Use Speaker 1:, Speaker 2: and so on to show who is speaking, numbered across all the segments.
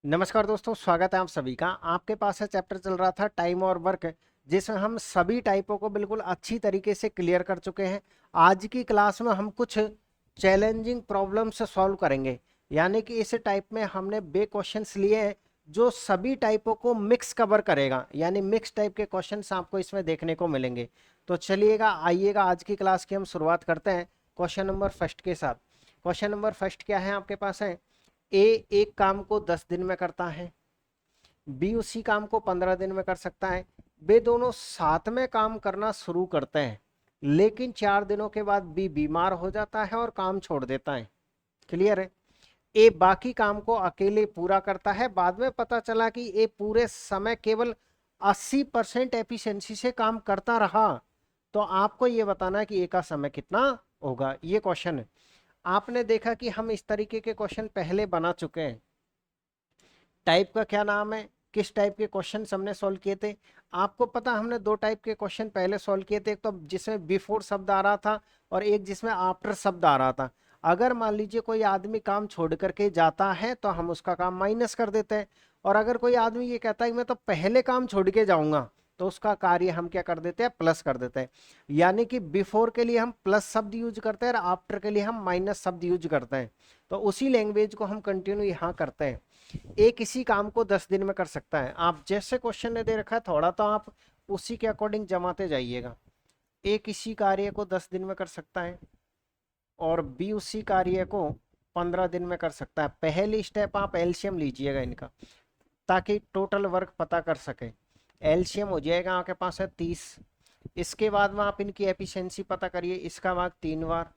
Speaker 1: नमस्कार दोस्तों, स्वागत है आप सभी का। आपके पास है चैप्टर चल रहा था टाइम और वर्क, जिसमें हम सभी टाइपों को बिल्कुल अच्छी तरीके से क्लियर कर चुके हैं। आज की क्लास में हम कुछ चैलेंजिंग प्रॉब्लम्स सॉल्व करेंगे। यानी कि इस टाइप में हमने बे क्वेश्चंस लिए हैं जो सभी टाइपों को मिक्स कवर करेगा, यानी मिक्स टाइप के क्वेश्चंस आपको इसमें देखने को मिलेंगे। तो चलिएगा, आइएगा, आज की क्लास की हम शुरुआत करते हैं क्वेश्चन नंबर फर्स्ट के साथ। क्वेश्चन नंबर फर्स्ट क्या है आपके पास है? ए एक काम को 10 दिन में करता है, बी उसी काम को 15 दिन में कर सकता है। वे दोनों साथ में काम करना शुरू करते हैं, लेकिन 4 दिनों के बाद बी बीमार हो जाता है और काम छोड़ देता है। क्लियर है? ए बाकी काम को अकेले पूरा करता है। बाद में पता चला कि ए पूरे समय केवल 80% एफिशिएंसी से काम करता रहा। तो आपको ये बताना है कि ए का समय कितना होगा। ये क्वेश्चन है। आपने देखा कि हम इस तरीके के क्वेश्चन पहले बना चुके हैं। टाइप का क्या नाम है, किस टाइप के क्वेश्चन हमने सॉल्व किए थे? आपको पता, हमने दो टाइप के क्वेश्चन पहले सॉल्व किए थे। एक तो जिसमें बिफोर शब्द आ रहा था और एक जिसमें आफ्टर शब्द आ रहा था। अगर मान लीजिए कोई आदमी काम छोड़ करके जाता है तो हम उसका काम माइनस कर देते हैं, और अगर कोई आदमी ये कहता है कि मैं तो पहले काम छोड़ के जाऊंगा, तो उसका कार्य हम क्या कर देते हैं? प्लस कर देते हैं। यानी कि बिफोर के लिए हम प्लस शब्द यूज करते हैं और आफ्टर के लिए हम माइनस शब्द यूज करते हैं। तो उसी लैंग्वेज को हम कंटिन्यू यहाँ करते हैं। एक इसी काम को 10 दिन में कर सकता है। आप जैसे क्वेश्चन ने दे रखा है थोड़ा तो आप उसी के अकॉर्डिंग जमाते जाइएगा। एक इसी कार्य को 10 दिन में कर सकता है और बी उसी कार्य को 15 दिन में कर सकता है। पहली स्टेप आप एलसीएम लीजिएगा इनका, ताकि टोटल वर्क पता कर सके। एलसीएम हो जाएगा आपके पास है 30। इसके बाद में आप इनकी एफिशिएंसी पता करिए। इसका भाग 3 बार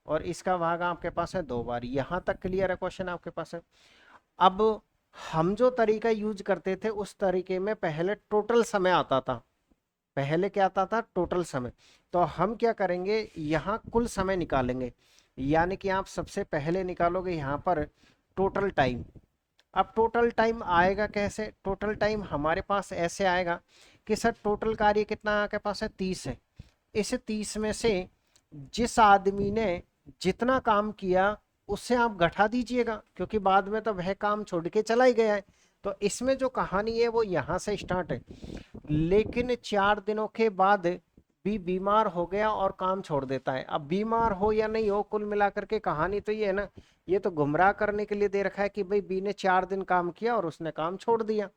Speaker 1: और इसका भाग आपके पास है 2 बार। यहां तक क्लियर है क्वेश्चन आपके पास है? अब हम जो तरीका यूज करते थे उस तरीके में पहले टोटल समय आता था। पहले क्या आता था? टोटल समय। तो हम क्या करेंगे, यहाँ कुल समय निकालेंगे। यानी कि आप सबसे पहले निकालोगे यहाँ पर टोटल टाइम। अब टोटल टाइम आएगा कैसे? टोटल टाइम हमारे पास ऐसे आएगा कि सर टोटल कार्य कितना आपके पास है? 30 है। इस 30 में से जिस आदमी ने जितना काम किया उससे आप घटा दीजिएगा, क्योंकि बाद में तो वह काम छोड़ के चला ही गया है। तो इसमें जो कहानी है वो यहाँ से स्टार्ट है। लेकिन 4 दिनों के बाद बी बीमार हो गया और काम छोड़ देता है। अब बीमार हो या नहीं हो, कुल मिलाकर के कहानी तो ये है ना, ये तो गुमराह करने के लिए दे रखा है कि भाई बी ने 4 दिन काम किया और उसने काम छोड़ दिया।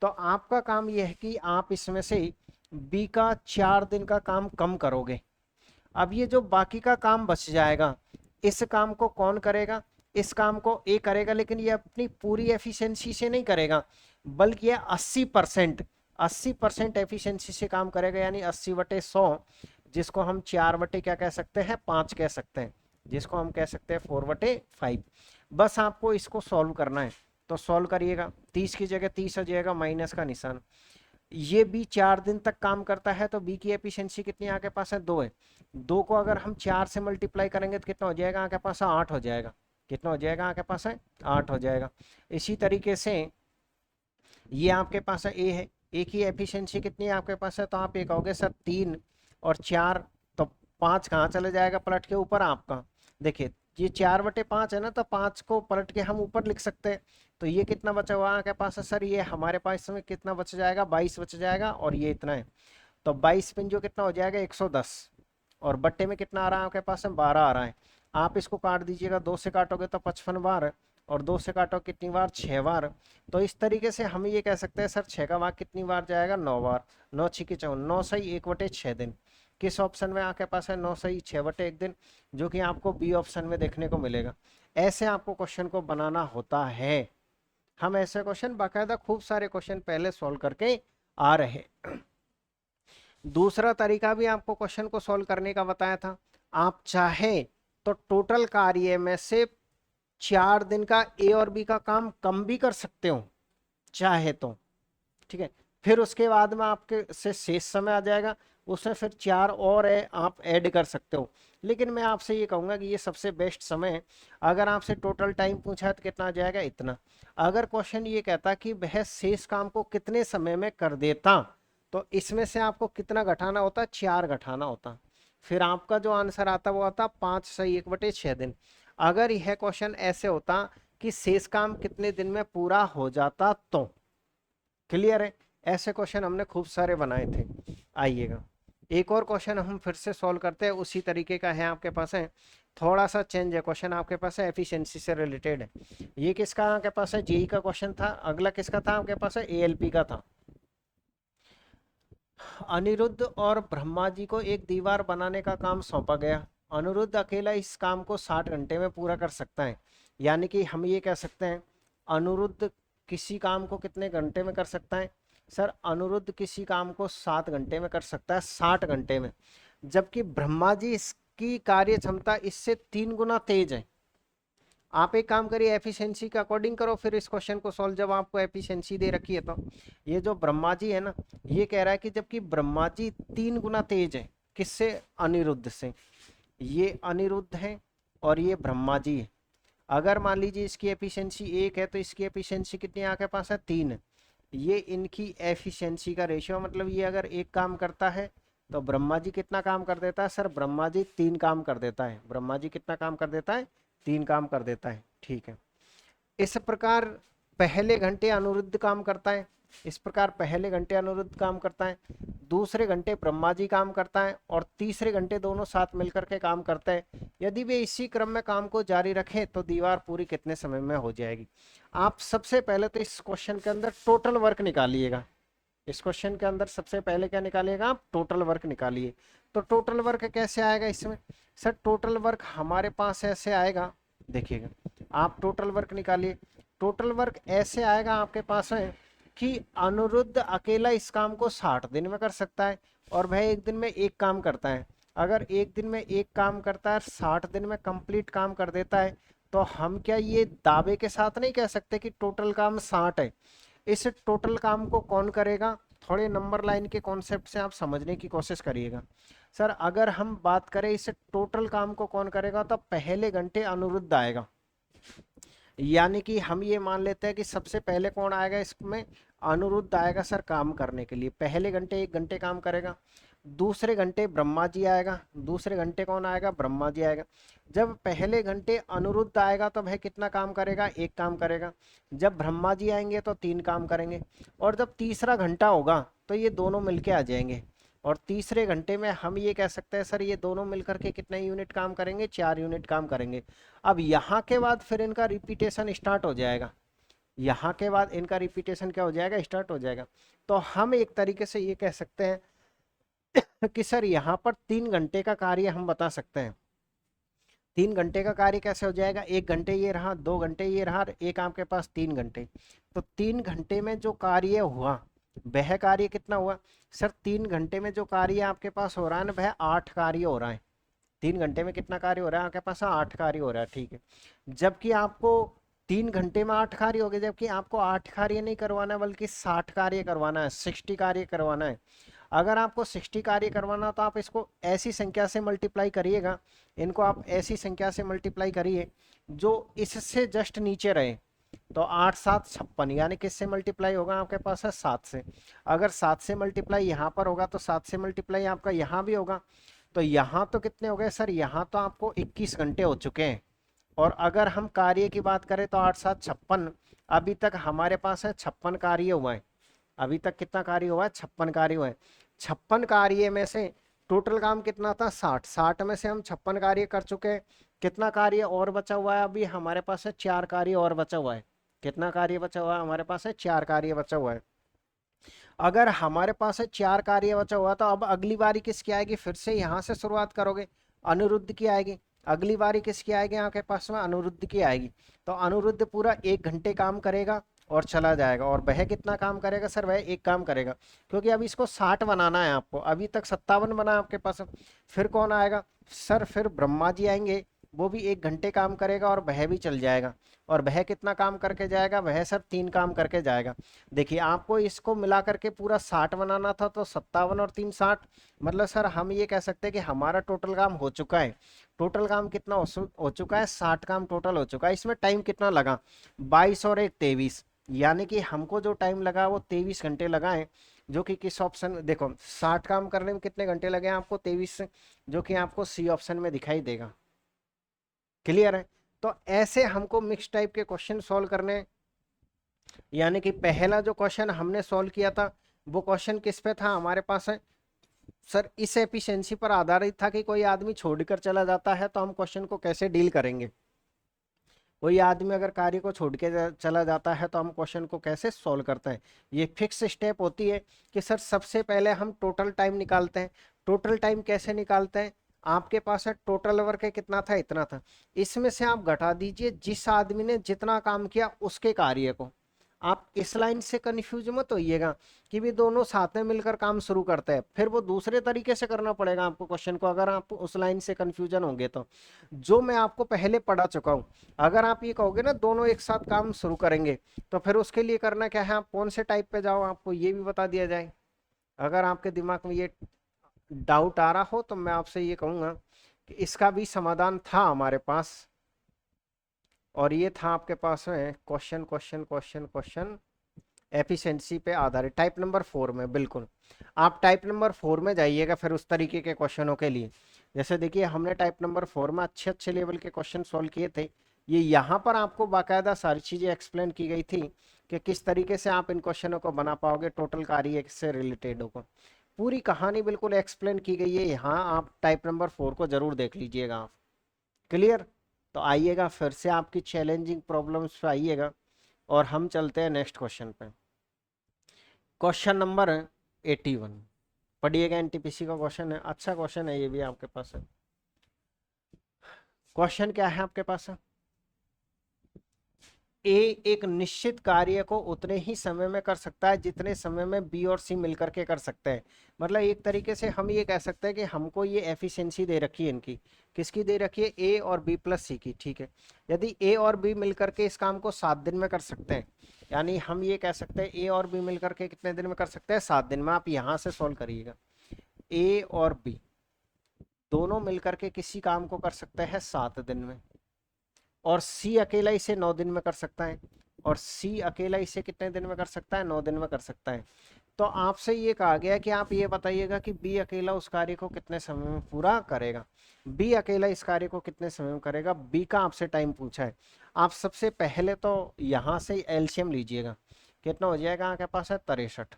Speaker 1: तो आपका काम यह है कि आप इसमें से बी का 4 दिन का काम कम करोगे। अब ये जो बाकी का काम बच जाएगा, इस काम को कौन करेगा? इस काम को ए करेगा, लेकिन ये अपनी पूरी एफिशिएंसी से नहीं करेगा, बल्कि ये 80% एफिशिएंसी से काम करेगा। यानी 80/100, जिसको हम 4/ क्या कह सकते हैं? 5 कह सकते हैं, जिसको हम कह सकते हैं 4/5। बस आपको इसको सॉल्व करना है। तो सॉल्व करिएगा। 30 की जगह 30 आ जाएगा, माइनस का निशान। ये बी 4 दिन तक काम करता है, तो बी की एफिशिएंसी कितनी आपके पास है? 2 है। 2 को अगर हम 4 से मल्टीप्लाई करेंगे तो कितना हो जाएगा आपके पास? 8 हो जाएगा। कितना हो जाएगा आपके पास है? 8 हो जाएगा। इसी तरीके से ये आपके पास है ए है। ए की एफिशिएंसी कितनी है आपके पास है? तो आप ये कहोगे सर 3 और 4, तो 5 कहाँ चले जाएगा पलट के ऊपर आपका? देखिए, ये 4/5 है ना, तो 5 को पलट के हम ऊपर लिख सकते हैं। तो ये कितना बचा हुआ आपके पास है सर? ये हमारे पास इसमें कितना बच जाएगा? 22 बच जाएगा, और ये इतना है। तो 22 पिंजो कितना हो जाएगा? 110। और बट्टे में कितना आ रहा है आपके पास में? 12 आ रहा है। आप इसको काट दीजिएगा। 2 से काटोगे तो 55 बार, और 2 से काटो कितनी बार? 6 बार। तो इस तरीके से हम ये कह सकते हैं सर 6 का भाग कितनी बार जाएगा? 9 बार। 9 छिके 54, 9 सही 1/6 दिन। किस ऑप्शन में आपके पास है? 9 सही 6/1 दिन, जो कि आपको बी ऑप्शन में देखने को मिलेगा। ऐसे आपको क्वेश्चन को बनाना होता है। हम ऐसे क्वेश्चन बाकायदा खूब सारे क्वेश्चन पहले सॉल्व करके आ रहे। दूसरा तरीका भी आपको क्वेश्चन को सॉल्व करने का बताया था। आप चाहे तो टोटल कार्य में से 4 दिन का ए और बी का काम कम भी कर सकते हो, चाहे तो। ठीक है। फिर उसके बाद में आपके से शेष समय आ जाएगा, उसमें फिर 4 और है आप ऐड कर सकते हो। लेकिन मैं आपसे ये कहूंगा कि ये सबसे बेस्ट समय है। अगर आपसे टोटल टाइम पूछा है तो कितना आ जाएगा? इतना। अगर क्वेश्चन ये कहता कि वह शेष काम को कितने समय में कर देता, तो इसमें से आपको कितना घटाना होता? 4 घटाना होता। फिर आपका जो आंसर आता वो आता 5 सही 1/6 दिन। अगर यह क्वेश्चन ऐसे होता कि शेष काम कितने दिन में पूरा हो जाता तो। क्लियर है? ऐसे क्वेश्चन हमने खूब सारे बनाए थे। आइएगा एक और क्वेश्चन हम फिर से सॉल्व करते हैं, उसी तरीके का है आपके पास है, थोड़ा सा चेंज है क्वेश्चन आपके पास है, एफिशिएंसी से रिलेटेड है। ये किसका आपके पास है? जेई का क्वेश्चन था। अगला किसका था आपके पास है? एएलपी का था। अनिरुद्ध और ब्रह्मा जी को एक दीवार बनाने का काम सौंपा गया। अनिरुद्ध अकेला इस काम को 60 घंटे में पूरा कर सकता है। यानी कि हम ये कह सकते हैं अनिरुद्ध किसी काम को कितने घंटे में कर सकता है? सर अनिरुद्ध किसी काम को 7 घंटे में कर सकता है, 60 घंटे में। जबकि ब्रह्मा जी इसकी कार्य क्षमता इससे 3 गुना तेज है। आप एक काम करिए, एफिशिएंसी के अकॉर्डिंग करो फिर इस क्वेश्चन को सॉल्व, जब आपको एफिशिएंसी दे रखी है तो। ये जो ब्रह्मा जी है ना, ये कह रहा है कि जबकि ब्रह्मा जी 3 गुना तेज है किससे? अनिरुद्ध से। ये अनिरुद्ध है और ये ब्रह्मा जी है। अगर मान लीजिए इसकी एफिशिएंसी 1 है तो इसकी एफिशिएंसी कितनी आपके पास है? 3 है। ये इनकी एफिशिएंसी का रेशियो, मतलब ये अगर एक काम करता है तो ब्रह्मा जी कितना काम कर देता है? सर ब्रह्मा जी 3 काम कर देता है। ब्रह्मा जी कितना काम कर देता है? 3 काम कर देता है। ठीक है। इस प्रकार पहले घंटे अनिरुद्ध काम करता है, इस प्रकार पहले घंटे अनिरुद्ध काम करता है, दूसरे घंटे ब्रह्मा जी काम करता है और तीसरे घंटे दोनों साथ मिलकर के काम करते हैं। यदि वे इसी क्रम में काम को जारी रखें तो दीवार पूरी कितने समय में हो जाएगी? आप सबसे पहले तो इस क्वेश्चन के अंदर टोटल वर्क निकालिएगा। इस क्वेश्चन के अंदर सबसे पहले क्या निकालिएगा आप? टोटल वर्क निकालिए। तो टोटल वर्क कैसे आएगा इसमें? सर टोटल वर्क हमारे पास ऐसे आएगा, देखिएगा आप टोटल वर्क निकालिए। टोटल वर्क ऐसे आएगा आपके पास है कि अनिरुद्ध अकेला इस काम को 60 दिन में कर सकता है और वह एक दिन में एक काम करता है। अगर एक दिन में एक काम करता है, 60 दिन में कंप्लीट काम कर देता है, तो हम क्या ये दावे के साथ नहीं कह सकते कि टोटल काम 60 है? इस टोटल काम को कौन करेगा? थोड़े नंबर लाइन के कॉन्सेप्ट से आप समझने की कोशिश करिएगा। सर अगर हम बात करें इस टोटल काम को कौन करेगा, तो पहले घंटे अनिरुद्ध आएगा। यानी कि हम ये मान लेते हैं कि सबसे पहले कौन आएगा इसमें? अनिरुद्ध आएगा सर काम करने के लिए। पहले घंटे 1 घंटे काम करेगा। दूसरे घंटे ब्रह्मा जी आएगा। दूसरे घंटे कौन आएगा? ब्रह्मा जी आएगा। जब पहले घंटे अनिरुद्ध आएगा तो वह कितना काम करेगा? 1 काम करेगा। जब ब्रह्मा जी आएंगे तो 3 काम करेंगे। और जब तीसरा घंटा होगा तो ये दोनों मिलके आ जाएंगे और तीसरे घंटे में हम ये कह सकते हैं सर ये दोनों मिलकर के कितने यूनिट काम करेंगे? 4 यूनिट काम करेंगे। अब यहाँ के बाद फिर इनका रिपीटेशन स्टार्ट हो जाएगा। यहाँ के बाद इनका रिपीटेशन क्या हो जाएगा? स्टार्ट हो जाएगा। तो हम एक तरीके से ये कह सकते हैं कि सर यहाँ पर 3 घंटे का कार्य हम बता सकते हैं। 3 घंटे का कार्य कैसे हो जाएगा? 1 घंटे ये रहा, 2 घंटे ये रहा, एक आपके पास 3 घंटे। तो 3 घंटे में जो कार्य हुआ वह कार्य कितना हुआ? सर 3 घंटे में जो कार्य आपके पास हो रहा है ना, वह 8 कार्य हो रहा है। 3 घंटे में कितना कार्य हो रहा है आपके पास? 8 कार्य हो रहा है। ठीक है। जबकि आपको 3 घंटे में 8 कार्य हो गए, जबकि आपको 8 कार्य नहीं करवाना है बल्कि 60 कार्य करवाना है, 60 कार्य करवाना है। अगर आपको 60 कार्य करवाना तो आप इसको ऐसी संख्या से मल्टीप्लाई करिएगा, इनको आप ऐसी संख्या से मल्टीप्लाई करिए जो इससे जस्ट नीचे रहे। तो 8 7 56, यानी किससे मल्टीप्लाई होगा आपके पास है? 7 से। अगर 7 से मल्टीप्लाई यहाँ पर होगा तो 7 से मल्टीप्लाई आपका यहाँ भी होगा। तो यहाँ तो कितने हो गए सर? यहाँ तो आपको 21 घंटे हो चुके हैं। और अगर हम कार्य की बात करें तो 8 7 56, अभी तक हमारे पास है 56 कार्य हुआ है। अभी तक कितना कार्य हुआ है? 56 कार्य हुआ है। 56 कार्य में से टोटल काम कितना था? 60। 60 में से हम 56 कार्य कर चुके हैं। कितना कार्य और बचा हुआ है? अभी हमारे पास है 4 कार्य और बचा हुआ है। कितना कार्य बचा हुआ है? हमारे पास है 4 कार्य बचा हुआ है। अगर हमारे पास है 4 कार्य बचा हुआ तो अब अगली बारी किसकी आएगी? फिर से यहाँ से शुरुआत करोगे, अनिरुद्ध की आएगी। अगली बारी किसकी आएगी आपके पास में? अनिरुद्ध की आएगी। तो अनिरुद्ध पूरा 1 घंटे काम करेगा और चला जाएगा। और वह कितना काम करेगा सर? वह 1 काम करेगा, क्योंकि अभी इसको 60 बनाना है आपको। अभी तक 57 बना आपके पास। फिर कौन आएगा सर? फिर ब्रह्मा जी आएंगे, वो भी 1 घंटे काम करेगा और वह भी चल जाएगा। और वह कितना काम करके जाएगा? वह सर 3 काम करके जाएगा। देखिए आपको इसको मिला करके पूरा 60 बनाना था, तो 57 और 3 60, मतलब सर हम ये कह सकते हैं कि हमारा टोटल काम हो चुका है। टोटल काम कितना हो चुका है? 60 काम टोटल हो चुका है। इसमें टाइम कितना लगा? 22 और 1 23, यानी कि हमको जो टाइम लगा वो 23 घंटे लगा है। जो कि किस ऑप्शन, देखो 60 काम करने में कितने घंटे लगे आपको? 23 से, जो कि आपको सी ऑप्शन में दिखाई देगा। क्लियर है? तो ऐसे हमको मिक्स टाइप के क्वेश्चन सॉल्व करने, यानी कि पहला जो क्वेश्चन हमने सॉल्व किया था वो क्वेश्चन किस पे था हमारे पास है सर, इस एफिशिएंसी पर आधारित था कि कोई आदमी छोड़कर चला जाता है तो हम क्वेश्चन को कैसे डील करेंगे। कोई आदमी अगर कार्य को छोड़ के चला जाता है तो हम क्वेश्चन को कैसे सॉल्व करते हैं। ये फिक्स स्टेप होती है कि सर सबसे पहले हम टोटल टाइम निकालते हैं। टोटल टाइम कैसे निकालते हैं, आपके पास है टोटल वर्क है कितना था, इतना था, इसमें से आप घटा दीजिए जिस आदमी ने जितना काम किया उसके कार्य को। आप इस लाइन से कंफ्यूज मत होइएगा कि भी दोनों साथ में मिलकर काम शुरू करते हैं, फिर वो दूसरे तरीके से करना पड़ेगा आपको क्वेश्चन को, अगर आप उस लाइन से कंफ्यूजन होंगे तो। जो मैं आपको पहले पढ़ा चुका हूं, अगर आप ये कहोगे ना दोनों एक साथ काम शुरू करेंगे, तो फिर उसके लिए करना क्या है, आप कौन से टाइप पे जाओ आपको ये भी बता दिया जाए। अगर आपके दिमाग में ये डाउट आ रहा हो तो मैं आपसे ये कहूंगा कि इसका भी समाधान था हमारे पास, और ये था आपके पास में question question question question efficiency पे आधारित टाइप नंबर 4 में। बिल्कुल आप टाइप नंबर 4 में जाइएगा फिर उस तरीके के क्वेश्चनों के लिए। जैसे देखिए हमने टाइप नंबर 4 में अच्छे अच्छे लेवल के क्वेश्चन सॉल्व किए थे। ये यहाँ पर आपको बाकायदा सारी चीजें एक्सप्लेन की गई थी कि किस तरीके से आप इन क्वेश्चनों को बना पाओगे, टोटल कार्य से रिलेटेड होगा, पूरी कहानी बिल्कुल एक्सप्लेन की गई है यहाँ। आप टाइप नंबर 4 को जरूर देख लीजिएगा आप। क्लियर। तो आइएगा फिर से आपकी चैलेंजिंग प्रॉब्लम्स पे आइएगा और हम चलते हैं नेक्स्ट क्वेश्चन पे। क्वेश्चन नंबर 81 पढ़िएगा, एनटीपीसी का क्वेश्चन है, अच्छा क्वेश्चन है ये भी आपके पास है। क्वेश्चन क्या है आपके पास है, ए एक निश्चित कार्य को उतने ही समय में कर सकता है जितने समय में बी और सी मिलकर के कर सकते हैं। मतलब एक तरीके से हम ये कह सकते हैं कि हमको ये एफिशिएंसी दे रखी है इनकी, किसकी दे रखी है, ए और बी प्लस सी की। ठीक है, यदि ए और बी मिलकर के इस काम को 7 दिन में कर सकते हैं, यानी हम ये कह सकते हैं ए और बी मिलकर के कितने दिन में कर सकते हैं, 7 दिन में। आप यहाँ से सोल्व करिएगा, ए और बी दोनों मिलकर के किसी काम को कर सकते हैं 7 दिन में, और सी अकेला इसे 9 दिन में कर सकता है, और सी अकेला इसे कितने दिन में कर सकता है, 9 दिन में कर सकता है। तो आपसे ये कहा गया कि आप ये बताइएगा कि बी अकेला उस कार्य को कितने समय में पूरा करेगा। बी अकेला इस कार्य को कितने समय में करेगा, बी का आपसे टाइम पूछा है। आप सबसे पहले तो यहाँ से एलसीएम लीजिएगा, कितना हो जाएगा आपके पास है 63।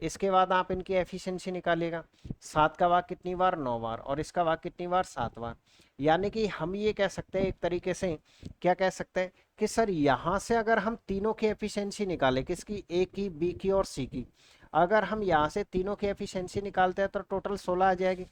Speaker 1: इसके बाद आप इनकी एफिशिएंसी निकालिएगा, 7 का भाग कितनी बार, 9 बार, और इसका भाग कितनी बार, 7 बार। यानी कि हम ये कह सकते हैं एक तरीके से, क्या कह सकते हैं कि सर यहाँ से अगर हम तीनों की एफिशिएंसी निकालें, किसकी, ए की, बी की और सी की, अगर हम यहाँ से तीनों की एफिशिएंसी निकालते हैं तो टोटल 16 आ जाएगी।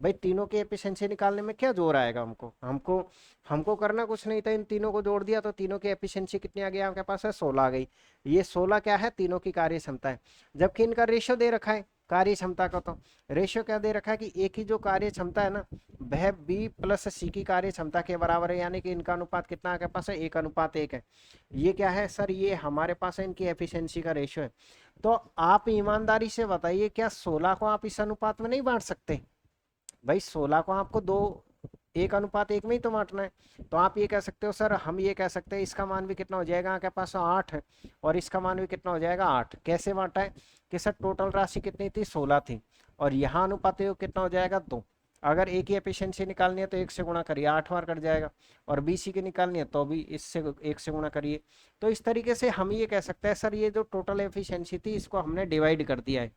Speaker 1: भाई तीनों की एफिशिएंसी निकालने में क्या जोर आएगा, हमको हमको हमको करना कुछ नहीं था, इन तीनों को जोड़ दिया तो तीनों की एफिशिएंसी कितनी आ गई आपके पास है, 16 आ गई। ये 16 क्या है, तीनों की कार्य क्षमता है। जबकि इनका रेशियो दे रखा है कार्य क्षमता का, तो रेशियो क्या दे रखा है कि ए की जो कार्य क्षमता है ना वह बी प्लस सी की कार्य क्षमता के बराबर है, यानी कि इनका अनुपात कितना आपके पास है, 1:1 है। ये क्या है सर, ये हमारे पास है इनकी एफिशिएंसी का रेशियो है। तो आप ईमानदारी से बताइए क्या 16 को आप इस अनुपात में नहीं बांट सकते। भाई 16 को आपको 1:1 में ही तो बांटना है। तो आप ये कह सकते हो सर, हम ये कह सकते हैं इसका मान भी कितना हो जाएगा आपके पास 8 है, और इसका मान भी कितना हो जाएगा 8। कैसे बांटा है कि सर टोटल राशि कितनी थी, 16 थी, और यहाँ अनुपात कितना हो जाएगा 2। अगर ए की एफिशिएंसी निकालनी है तो 1 से गुणा करिए, 8 बार कट जाएगा, और बी सी की निकालनी है तो भी इससे 1 से गुणा करिए। तो इस तरीके से हम ये कह सकते हैं सर ये जो टोटल एफिशिएंसी थी इसको हमने डिवाइड कर दिया है।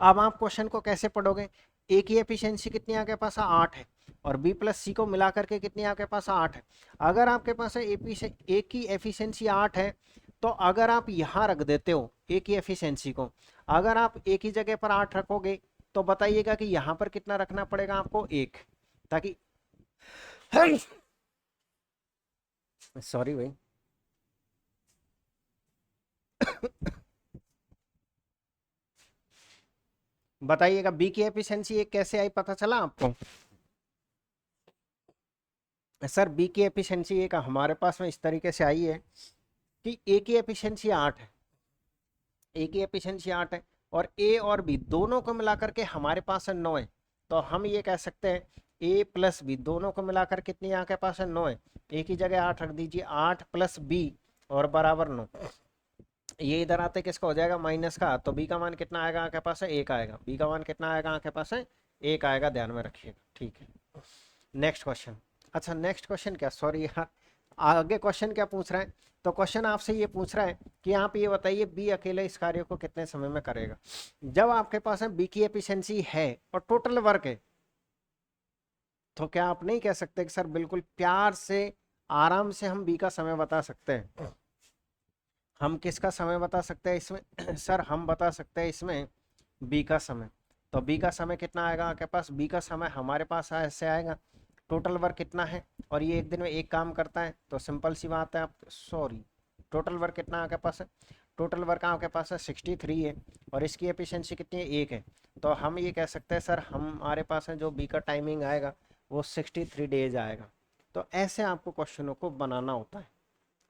Speaker 1: अब आप क्वेश्चन को कैसे पढ़ोगे, ए की एफिशिएंसी कितनी आपके पास 8 है, और बी प्लस सी को मिला करके कितनी आपके पास 8 है। अगर आपके पास ए की एफिशिएंसी 8 है, तो अगर आप यहाँ रख देते हो ए की एफिशिएंसी को, अगर आप ए की जगह पर 8 रखोगे तो बताइएगा कि यहाँ पर कितना रखना पड़ेगा आपको, 1, ताकि सॉरी भाई बताइएगा बी की एफिशिएंसी 1 कैसे आई, पता चला आपको। सर बी की एफिशिएंसी एक हमारे पास में इस तरीके से आई है कि ए की एफिशिएंसी 8 है, ए की एफिशिएंसी 8 है, और ए और बी दोनों को मिलाकर के हमारे पास है 9 है। तो हम ये कह सकते हैं ए प्लस बी दोनों को मिलाकर कितनी यहाँ के पास है 9 है। ए की जगह 8 रख दीजिए, 8 प्लस बी और बराबर 9। ये इधर आते किसका हो जाएगा, माइनस का, तो बी का मान कितना आएगा आपके पास है, 1 आएगा। बी का मान कितना आएगा आपके पास है, 1 आएगा, ध्यान में रखिएगा। ठीक है, नेक्स्ट क्वेश्चन। अच्छा नेक्स्ट क्वेश्चन क्या, सॉरी यार, आगे क्वेश्चन क्या पूछ रहा है, तो क्वेश्चन आपसे ये पूछ रहा है कि आप ये बताइए बी अकेले इस कार्य को कितने समय में करेगा। जब आपके पास है बी की एफिशिएंसी है और टोटल वर्क है, तो क्या आप नहीं कह सकते कि सर बिल्कुल प्यार से आराम से हम बी का समय बता सकते हैं। हम किसका समय बता सकते हैं इसमें सर हम बता सकते हैं इसमें बी का समय। तो बी का समय कितना आएगा आपके पास, बी का समय हमारे पास ऐसे आएगा, टोटल वर्क कितना है और ये एक दिन में एक काम करता है, तो सिंपल सी बात है, आप सॉरी टोटल वर्क कितना आपके पास है, टोटल वर्क आपके पास है 63 है और इसकी एफिशिएंसी कितनी है, एक है। तो हम ये कह सकते हैं सर हमारे पास है जो बी का टाइमिंग आएगा वो 63 डेज आएगा। तो ऐसे आपको क्वेश्चनों को बनाना होता है।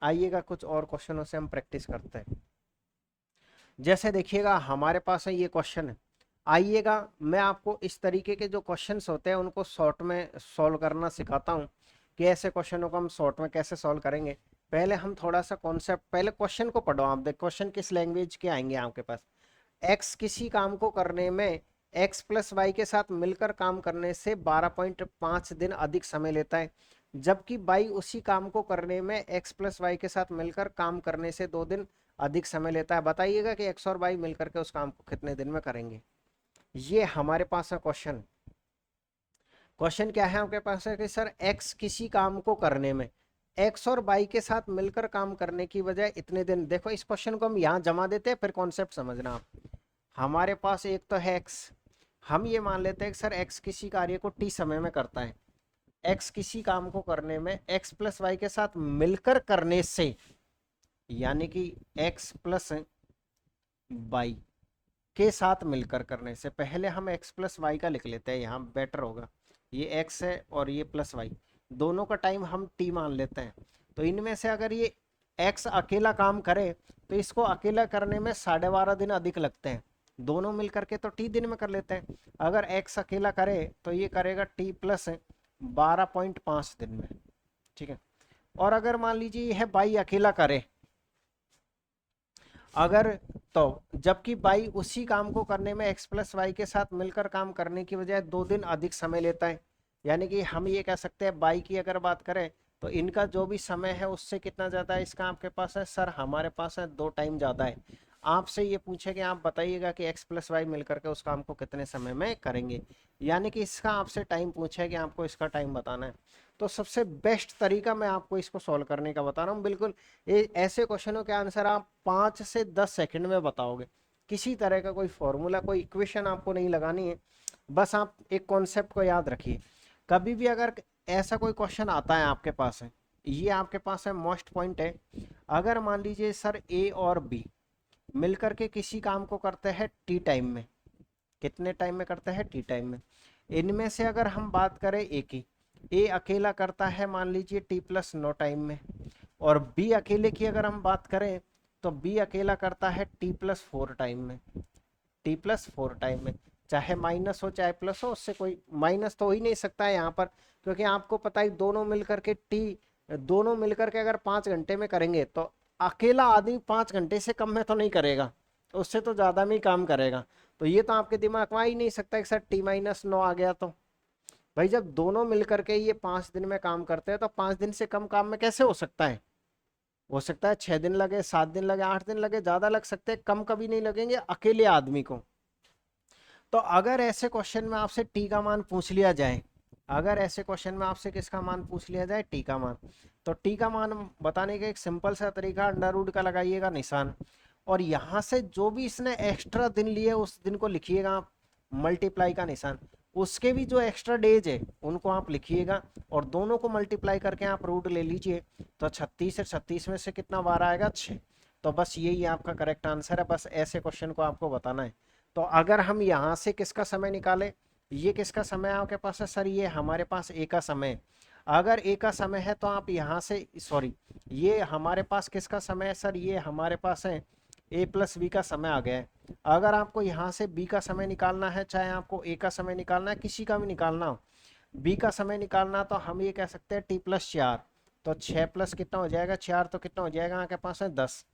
Speaker 1: आइएगा कुछ और क्वेश्चनों से हम प्रैक्टिस करते हैं। जैसे देखिएगा हमारे पास है ये क्वेश्चन है, आइएगा मैं आपको इस तरीके के जो क्वेश्चंस होते हैं उनको शॉर्ट में सॉल्व करना सिखाता हूँ कि ऐसे क्वेश्चनों को हम शॉर्ट में कैसे सॉल्व करेंगे। पहले हम थोड़ा सा कॉन्सेप्ट, पहले क्वेश्चन को पढ़ो आप, देख क्वेश्चन किस लैंग्वेज के आएंगे आपके पास। एक्स किसी काम को करने में एक्स प्लस वाई के साथ मिलकर काम करने से 12.5 दिन अधिक समय लेता है, जबकि वाई उसी काम को करने में एक्स प्लस वाई के साथ मिलकर काम करने से 2 दिन अधिक समय लेता है। बताइएगा कि एक्स और वाई मिलकर के उस काम को कितने दिन में करेंगे। ये हमारे पास है क्वेश्चन। क्वेश्चन क्या है आपके पास है कि सर एक्स किसी काम को करने में एक्स और वाई के साथ मिलकर काम करने की बजाय इतने दिन, देखो इस क्वेश्चन को हम यहाँ जमा देते हैं, फिर कॉन्सेप्ट समझना आप। हमारे पास एक तो है एक्स, हम ये मान लेते हैं कि सर एक्स किसी कार्य को टी समय में करता है, एक्स किसी काम को करने में एक्स प्लस वाई के साथ मिलकर करने से, यानी कि एक्स प्लस वाई के साथ मिलकर करने से, पहले हम x प्लस वाई का लिख लेते हैं, यहाँ बेटर होगा। ये x है और ये प्लस वाई, दोनों का टाइम हम t मान लेते हैं। तो इनमें से अगर ये x अकेला काम करे तो इसको अकेला करने में 12.5 दिन अधिक लगते हैं, दोनों मिल करके तो t दिन में कर लेते हैं। अगर x अकेला करे तो ये करेगा t प्लस 12.5 दिन में, ठीक है। और अगर मान लीजिए यह y अकेला करे, अगर तो जबकि बाई उसी काम को करने में एक्स प्लस वाई के साथ मिलकर काम करने की बजाय 2 दिन अधिक समय लेता है, यानी कि हम ये कह सकते हैं बाई की अगर बात करें तो इनका जो भी समय है उससे कितना ज़्यादा है इसका आपके पास है, सर हमारे पास है 2 टाइम ज़्यादा है। आपसे ये पूछे कि आप बताइएगा कि एक्स प्लस वाई मिलकर के उस काम को कितने समय में करेंगे, यानी कि इसका आपसे टाइम पूछा है कि आपको इसका टाइम बताना है। तो सबसे बेस्ट तरीका मैं आपको इसको सॉल्व करने का बता रहा हूँ, बिल्कुल ऐसे क्वेश्चनों के आंसर आप 5 से 10 सेकंड में बताओगे। किसी तरह का कोई फॉर्मूला, कोई इक्वेशन आपको नहीं लगानी है, बस आप एक कॉन्सेप्ट को याद रखिए। कभी भी अगर ऐसा कोई क्वेश्चन आता है आपके पास है, ये आपके पास है मोस्ट पॉइंट है, अगर मान लीजिए सर ए और बी मिलकर के किसी काम को करते हैं टी टाइम में, कितने टाइम में करते हैं, टी टाइम में, इनमें से अगर हम बात करें ए की, ए अकेला करता है मान लीजिए टी प्लस 9 टाइम में, और बी अकेले की अगर हम बात करें तो बी अकेला करता है टी प्लस 4 टाइम में, टी प्लस 4 टाइम में, चाहे माइनस हो चाहे प्लस हो, उससे कोई माइनस तो हो ही नहीं सकता है यहाँ पर, क्योंकि आपको पता है दोनों मिलकर के दोनों मिलकर के अगर 5 घंटे में करेंगे तो अकेला आदमी 5 घंटे से कम में तो नहीं करेगा, उससे तो ज़्यादा में ही काम करेगा। तो ये तो आपके दिमाग में आ ही नहीं सकता कि सर टी माइनस 9 आ गया, तो भाई जब दोनों मिलकर के ये 5 दिन में काम करते हैं तो 5 दिन से कम काम में कैसे हो सकता है, हो सकता है 6 दिन लगे, 7 दिन लगे, 8 दिन लगे, ज्यादा लग सकते हैं, कम कभी नहीं लगेंगे अकेले आदमी को। तो अगर ऐसे क्वेश्चन में आपसे टी का मान पूछ लिया जाए, अगर ऐसे क्वेश्चन में आपसे किसका मान पूछ लिया जाए, टी का मान, तो टी का मान बताने का एक सिंपल सा तरीका, अंडर रूट का लगाइएगा निशान, और यहाँ से जो भी इसने एक्स्ट्रा दिन लिए उस दिन को लिखिएगा आप, मल्टीप्लाई का निशान, उसके भी जो एक्स्ट्रा डेज है उनको आप लिखिएगा, और दोनों को मल्टीप्लाई करके आप रूट ले लीजिए, तो 36 है, 36 में से कितना 12 आएगा, 6। तो बस यही आपका करेक्ट आंसर है, बस ऐसे क्वेश्चन को आपको बताना है। तो अगर हम यहाँ से किसका समय निकालें, ये किसका समय आपके पास है, सर ये हमारे पास ए का समय, अगर ए का समय है तो आप यहाँ से, सॉरी ये हमारे पास किसका समय है, सर ये हमारे पास है ए प्लस बी का समय आ गया है। अगर आपको यहाँ से बी का समय निकालना है, चाहे आपको ए का समय निकालना है, किसी का भी निकालना हो, बी का समय निकालना, तो हम ये कह सकते हैं टी प्लस 4, तो 6 प्लस कितना हो जाएगा 4, तो कितना हो जाएगा आपके पास है 10।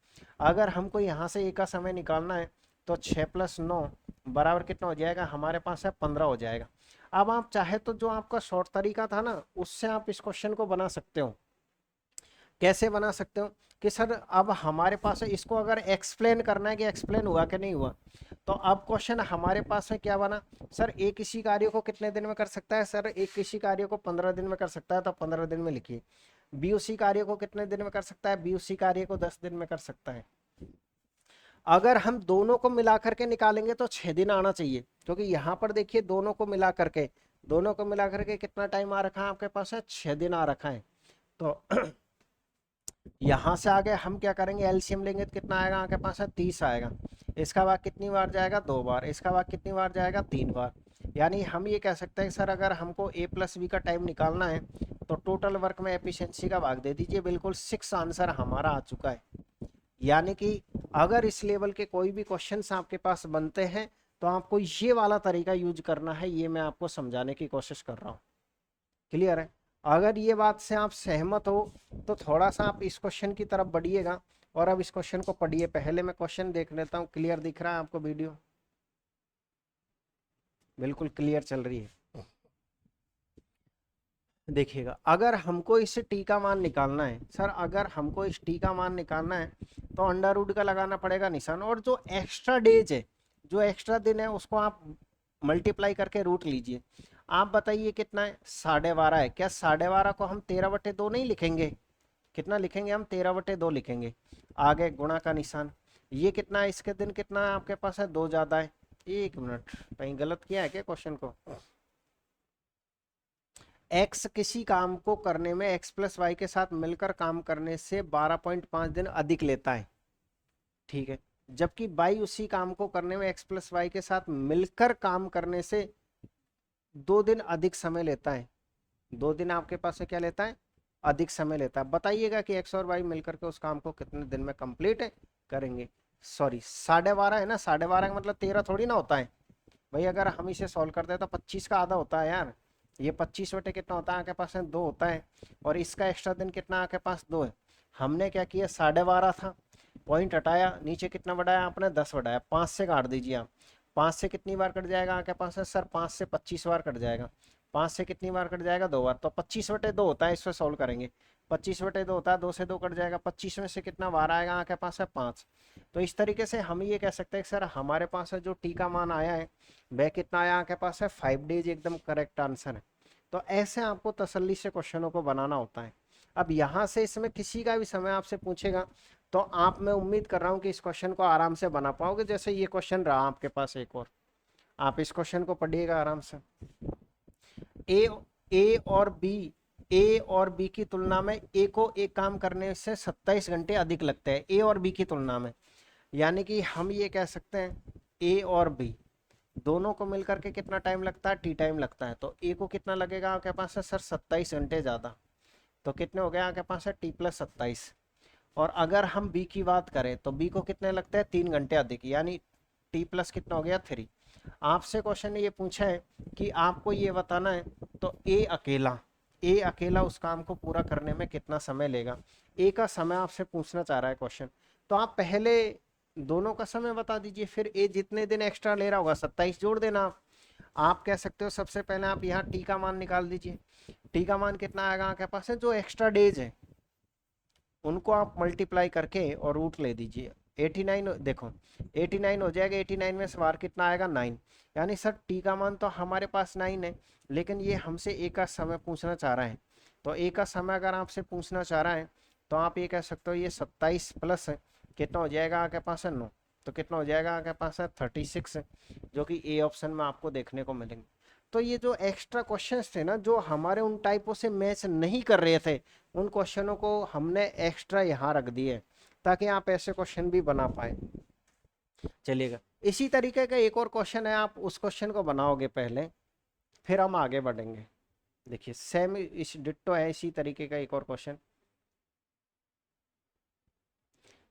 Speaker 1: अगर हमको यहाँ से ए का समय निकालना है तो 6 प्लस 9 बराबर कितना हो जाएगा हमारे पास है 15 हो जाएगा। अब आप चाहे तो जो आपका शॉर्ट तरीका था ना, उससे आप इस क्वेश्चन को बना सकते हो। कैसे बना सकते हो कि सर अब हमारे पास है, इसको अगर एक्सप्लेन करना है कि एक्सप्लेन हुआ कि नहीं हुआ, तो अब क्वेश्चन हमारे पास है क्या बना, सर ए किसी कार्य को कितने दिन में कर सकता है, सर एक किसी कार्य को 15 दिन में कर सकता है, तो 15 दिन में लिखिए। बी उसी कार्य को कितने दिन में कर सकता है, बी उसी कार्य को 10 दिन में कर सकता है। अगर हम दोनों को मिला करके निकालेंगे तो 6 दिन आना चाहिए, क्योंकि यहाँ पर देखिए दोनों को मिला करके कितना टाइम आ रखा है आपके पास है, 6 दिन आ रखा है। तो यहां से आगे हम क्या करेंगे, एलसीएम लेंगे तो कितना आएगा आपके पास है, 30 आएगा। इसका बाद कितनी बार जाएगा, 2 बार। इसका बाद कितनी बार जाएगा, 3 बार। यानी हम ये कह सकते हैं सर अगर हमको ए प्लस बी का टाइम निकालना है तो टोटल वर्क में एफिशिएंसी का भाग दे दीजिए, बिल्कुल 6 आंसर हमारा आ चुका है। यानी कि अगर इस लेवल के कोई भी क्वेश्चंस आपके पास बनते हैं तो आपको ये वाला तरीका यूज करना है, ये मैं आपको समझाने की कोशिश कर रहा हूँ। क्लियर है? अगर ये बात से आप सहमत हो तो थोड़ा सा आप इस क्वेश्चन की तरफ बढ़िएगा और अब इस क्वेश्चन को पढ़िए। पहले मैं क्वेश्चन देख लेता हूँ, क्लियर दिख रहा है आपको वीडियो? बिल्कुल क्लियर चल रही है। देखिएगा, अगर हमको इस टी का मान निकालना है, सर अगर हमको इस टी का मान निकालना है तो अंडर रूट का लगाना पड़ेगा निशान, और जो एक्स्ट्रा डेज है, जो एक्स्ट्रा दिन है, उसको आप मल्टीप्लाई करके रूट लीजिए। आप बताइए कितना है, 12.5 है। क्या 12.5 को हम 13/2 नहीं लिखेंगे? कितना लिखेंगे हम, 13/2 लिखेंगे। आगे गुणा का निशान। ये कितना है, इसके दिन कितना है आपके पास है, 2 ज्यादा है। 1 मिनट, कहीं गलत किया है क्या क्वेश्चन को? एक्स किसी काम को करने में एक्स प्लस वाई के साथ मिलकर काम करने से 12.5 दिन अधिक लेता है, ठीक है। जबकि बाई उसी काम को करने में एक्स प्लस वाई के साथ मिलकर काम करने से 2 दिन अधिक समय लेता है। 2 दिन आपके पास से क्या लेता है, अधिक समय लेता है। बताइएगा कि एक्स और वाई मिलकर के उस काम को कितने दिन में कंप्लीट करेंगे। सॉरी, 12.5 है ना, 12.5 का मतलब 13 थोड़ी ना होता है भाई। अगर हम इसे सॉल्व करते हैं तो 25 का आधा होता है यार। ये 25 बटे कितना होता है आपके पास है, 2 होता है। और इसका एक्स्ट्रा दिन कितना आपके पास, 2 है। हमने क्या किया, 12.5 था, पॉइंट हटाया, नीचे कितना बढ़ाया आपने, 10 बढ़ाया। 5 से काट दीजिए आप। 5 से कितनी बार कट जाएगा आपके पास है सर, 5 से 25 बार कट जाएगा। 5 से कितनी बार कट जाएगा, 2 बार। तो 25/2 होता है, इससे सॉल्व करेंगे। 25/2 होता है, 2 से 2 कट जाएगा। 25 में से कितना बार आएगा आपके पास है, 5। तो इस तरीके से हम ये कह सकते हैं कि सर हमारे पास है जो टी का मान आया है वह कितना आया आपके पास है, 5 डेज। एकदम करेक्ट आंसर है। तो ऐसे आपको तसल्ली से क्वेश्चनों को बनाना होता है। अब यहाँ से इसमें किसी का भी समय आपसे पूछेगा तो आप, मैं उम्मीद कर रहा हूँ कि इस क्वेश्चन को आराम से बना पाओगे। जैसे ये क्वेश्चन रहा आपके पास एक और, आप इस क्वेश्चन को पढ़िएगा आराम से। ए ए और बी ए और बी की तुलना में ए को एक काम करने से 27 घंटे अधिक लगते हैं, ए और बी की तुलना में। यानी कि हम ये कह सकते हैं ए और बी दोनों को मिलकर के कितना टाइम लगता है, टी टाइम लगता है। तो ए को कितना लगेगा आपके पास है सर, 27 घंटे ज़्यादा। तो कितने हो गए आपके पास है, टी प्लस 27। और अगर हम बी की बात करें तो बी को कितने लगते हैं, 3 घंटे अधिक, यानी टी प्लस कितना हो गया, 3। आपसे क्वेश्चन ने ये पूछा है कि आपको ये बताना है तो ए अकेला उस काम को पूरा करने में कितना समय लेगा। ए का समय आपसे पूछना चाह रहा है क्वेश्चन। तो आप पहले दोनों का समय बता दीजिए, फिर ए जितने दिन एक्स्ट्रा ले रहा होगा 27 जोड़ देना आप कह सकते हो सबसे पहले आप यहाँ टी का मान निकाल दीजिए। टी का मान कितना आएगा आपके पास है, जो एक्स्ट्रा डेज है उनको आप मल्टीप्लाई करके और रूट ले दीजिए। 89 देखो, 89 हो जाएगा। 89 में सवार कितना आएगा, 9। यानी सर टी का मान तो हमारे पास 9 है, लेकिन ये हमसे ए का समय पूछना चाह रहा है। तो ए का समय अगर आपसे पूछना चाह रहा है तो आप ये कह सकते हो ये 27 प्लस कितना हो जाएगा आपके पास है, 9। तो कितना हो जाएगा आपके पास है, 36, जो कि ए ऑप्शन में आपको देखने को मिलेंगे। तो ये जो एक्स्ट्रा क्वेश्चंस थे ना, जो हमारे उन टाइपों से मैच नहीं कर रहे थे, उन क्वेश्चनों को हमने एक्स्ट्रा यहाँ रख दिए ताकि आप ऐसे क्वेश्चन भी बना पाए। चलिएगा, इसी तरीके का एक और क्वेश्चन है, आप उस क्वेश्चन को बनाओगे पहले, फिर हम आगे बढ़ेंगे। देखिए सेम इस डिट्टो है, इसी तरीके का एक और क्वेश्चन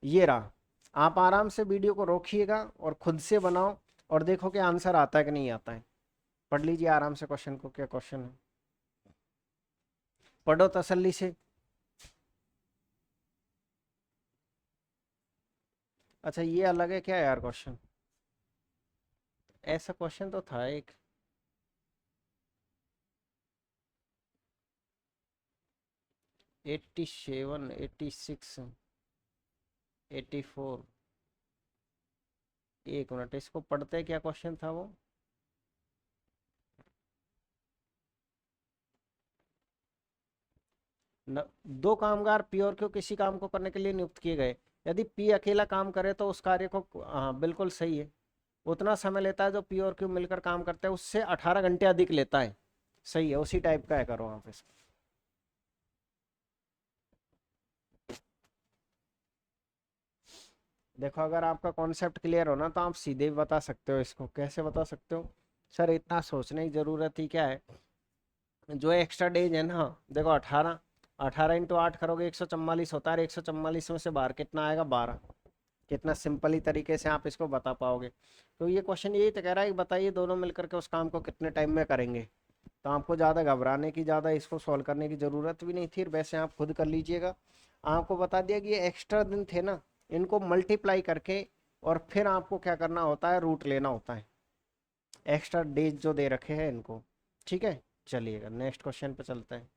Speaker 1: ये रहा। आप आराम से वीडियो को रोकिएगा और खुद से बनाओ और देखो कि आंसर आता है कि नहीं आता है। पढ़ लीजिए आराम से क्वेश्चन को, क्या क्वेश्चन है, पढ़ो तसल्ली से। अच्छा ये अलग है क्या यार क्वेश्चन, ऐसा क्वेश्चन तो था एक। 87, 86, 84। एक मिनट, इसको पढ़ते क्या क्वेश्चन था वो? दो कामगार पी और क्यू किसी काम को करने के लिए नियुक्त किए गए। यदि पी अकेला काम करे तो उस कार्य को, हाँ बिल्कुल सही है, उतना समय लेता है जो पी और क्यू मिलकर काम करते हैं उससे 18 घंटे अधिक लेता है। सही है, उसी टाइप का है, करो आप इसको। देखो अगर आपका कॉन्सेप्ट क्लियर हो ना तो आप सीधे भी बता सकते हो। इसको कैसे बता सकते हो? सर इतना सोचने की जरूरत ही क्या है, जो एक्स्ट्रा डेज है ना, देखो 18, 18 × 8 करोगे 144 होता है, 144 में से बाहर कितना आएगा? 12। कितना सिंपली तरीके से आप इसको बता पाओगे। तो ये क्वेश्चन यही तो कह रहा है कि बताइए दोनों मिलकर के उस काम को कितने टाइम में करेंगे। तो आपको ज़्यादा घबराने की, ज़्यादा इसको सॉल्व करने की ज़रूरत भी नहीं थी, वैसे आप खुद कर लीजिएगा। आपको बता दिया कि ये एक्स्ट्रा दिन थे ना, इनको मल्टीप्लाई करके और फिर आपको क्या करना होता है? रूट लेना होता है, एक्स्ट्रा डेज जो दे रखे हैं इनको। ठीक है, चलिएगा नेक्स्ट क्वेश्चन पे चलते हैं।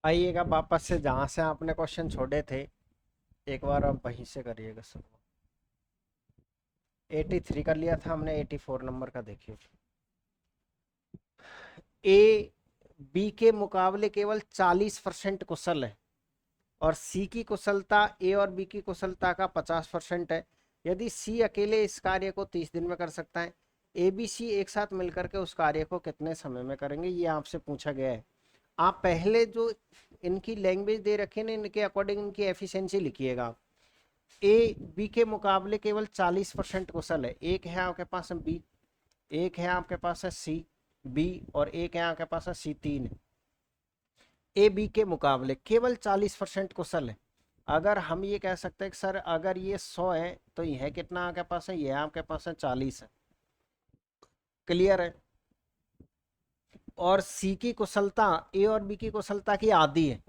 Speaker 1: आइएगा वापस से जहाँ से आपने क्वेश्चन छोड़े थे, एक बार आप वहीं से करिएगा सर। 83 कर लिया था हमने, 84 नंबर का देखिए। ए बी के मुकाबले केवल 40% कुशल है और सी की कुशलता ए और बी की कुशलता का 50% है। यदि सी अकेले इस कार्य को 30 दिन में कर सकता है, ए बी सी एक साथ मिलकर के उस कार्य को कितने समय में करेंगे, ये आपसे पूछा गया है। आप पहले जो इनकी लैंग्वेज दे रखे ना, इनके अकॉर्डिंग इनकी एफिशिएंसी लिखिएगा। ए बी के मुकाबले केवल 40% कुशल है। एक है आपके पास बी, एक है आपके पास है सी बी, और एक है आपके पास है सी। 3 ए बी के मुकाबले केवल 40% कुशल है। अगर हम ये कह सकते हैं कि सर अगर ये 100 है तो यह कितना आपके पास है? यह आपके पास है 40 है। क्लियर है? और सी की कुशलता ए और बी की कुशलता की आधी है।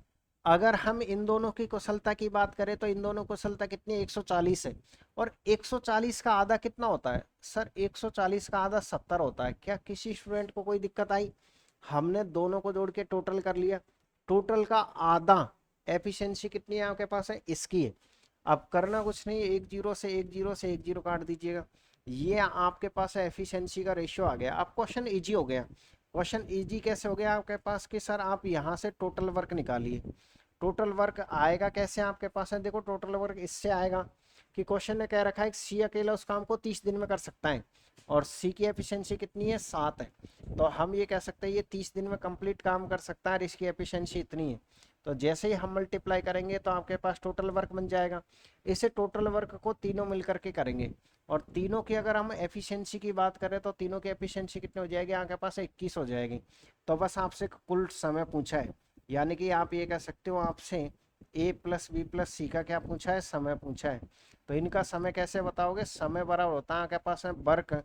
Speaker 1: अगर हम इन दोनों की कुशलता की बात करें तो इन दोनों कुशलता कितनी है? 140 है। और 140 का आधा कितना होता है? सर 140 का आधा 70 होता है। क्या किसी स्टूडेंट को कोई दिक्कत आई? हमने दोनों को जोड़ के टोटल कर लिया, टोटल का आधा एफिशिएंसी कितनी है आपके पास है? इसकी है। अब करना कुछ नहीं है, एक जीरो से एक जीरो से एक जीरो काट दीजिएगा, ये आपके पास एफिशिएंसी का रेशियो आ गया। अब क्वेश्चन इजी हो गया। क्वेश्चन इजी कैसे हो गया आपके पास कि सर आप यहाँ से टोटल वर्क निकालिए। टोटल वर्क आएगा कैसे आपके पास है? देखो टोटल वर्क इससे आएगा कि क्वेश्चन ने कह रखा है कि सी अकेला उस काम को 30 दिन में कर सकता है और सी की एफिशिएंसी कितनी है? 7 है। तो हम ये कह सकते हैं ये 30 दिन में कंप्लीट काम कर सकता है और इसकी एफिशिएंसी इतनी है। तो जैसे ही हम मल्टीप्लाई करेंगे तो आपके पास टोटल वर्क बन जाएगा। इसे टोटल वर्क को तीनों मिलकर के करेंगे और तीनों की अगर हम एफिशिएंसी की बात करें तो तीनों की एफिशिएंसी कितनी हो जाएगी आपके पास? 21 हो जाएगी। तो बस आपसे कुल समय पूछा है, यानी कि आप ये कह सकते हो आपसे ए प्लस बी प्लस सी का क्या पूछा है? समय पूछा है। तो इनका समय कैसे बताओगे? समय बराबर होता है आपके पास है वर्क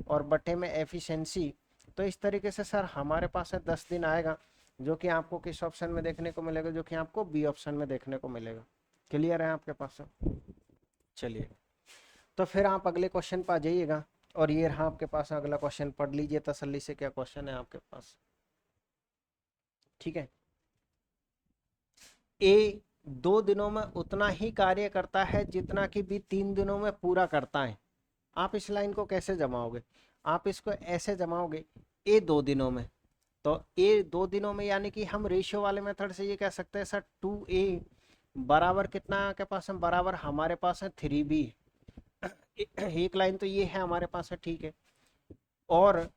Speaker 1: और बटे में एफिशिएंसी। तो इस तरीके से सर हमारे पास है 10 दिन आएगा, जो कि आपको किस ऑप्शन में देखने को मिलेगा? जो कि आपको बी ऑप्शन में देखने को मिलेगा। क्लियर है आपके पास? चलिए, तो फिर आप अगले क्वेश्चन पर आ जाइएगा। और ये रहा आपके पास अगला क्वेश्चन, पढ़ लीजिए तसल्ली से क्या क्वेश्चन है आपके पास। ठीक है। ए 2 दिनों में उतना ही कार्य करता है जितना कि बी 3 दिनों में पूरा करता है। आप इस लाइन को कैसे जमाओगे? आप इसको ऐसे जमाओगे, ए 2 दिनों में, तो ए 2 दिनों में यानी कि हम रेशियो वाले मेथड से ये कह सकते हैं सर 2a बराबर कितना है आपके पास है? बराबर हमारे पास है 3b। एक लाइन तो ये है हमारे पास है, ठीक है। और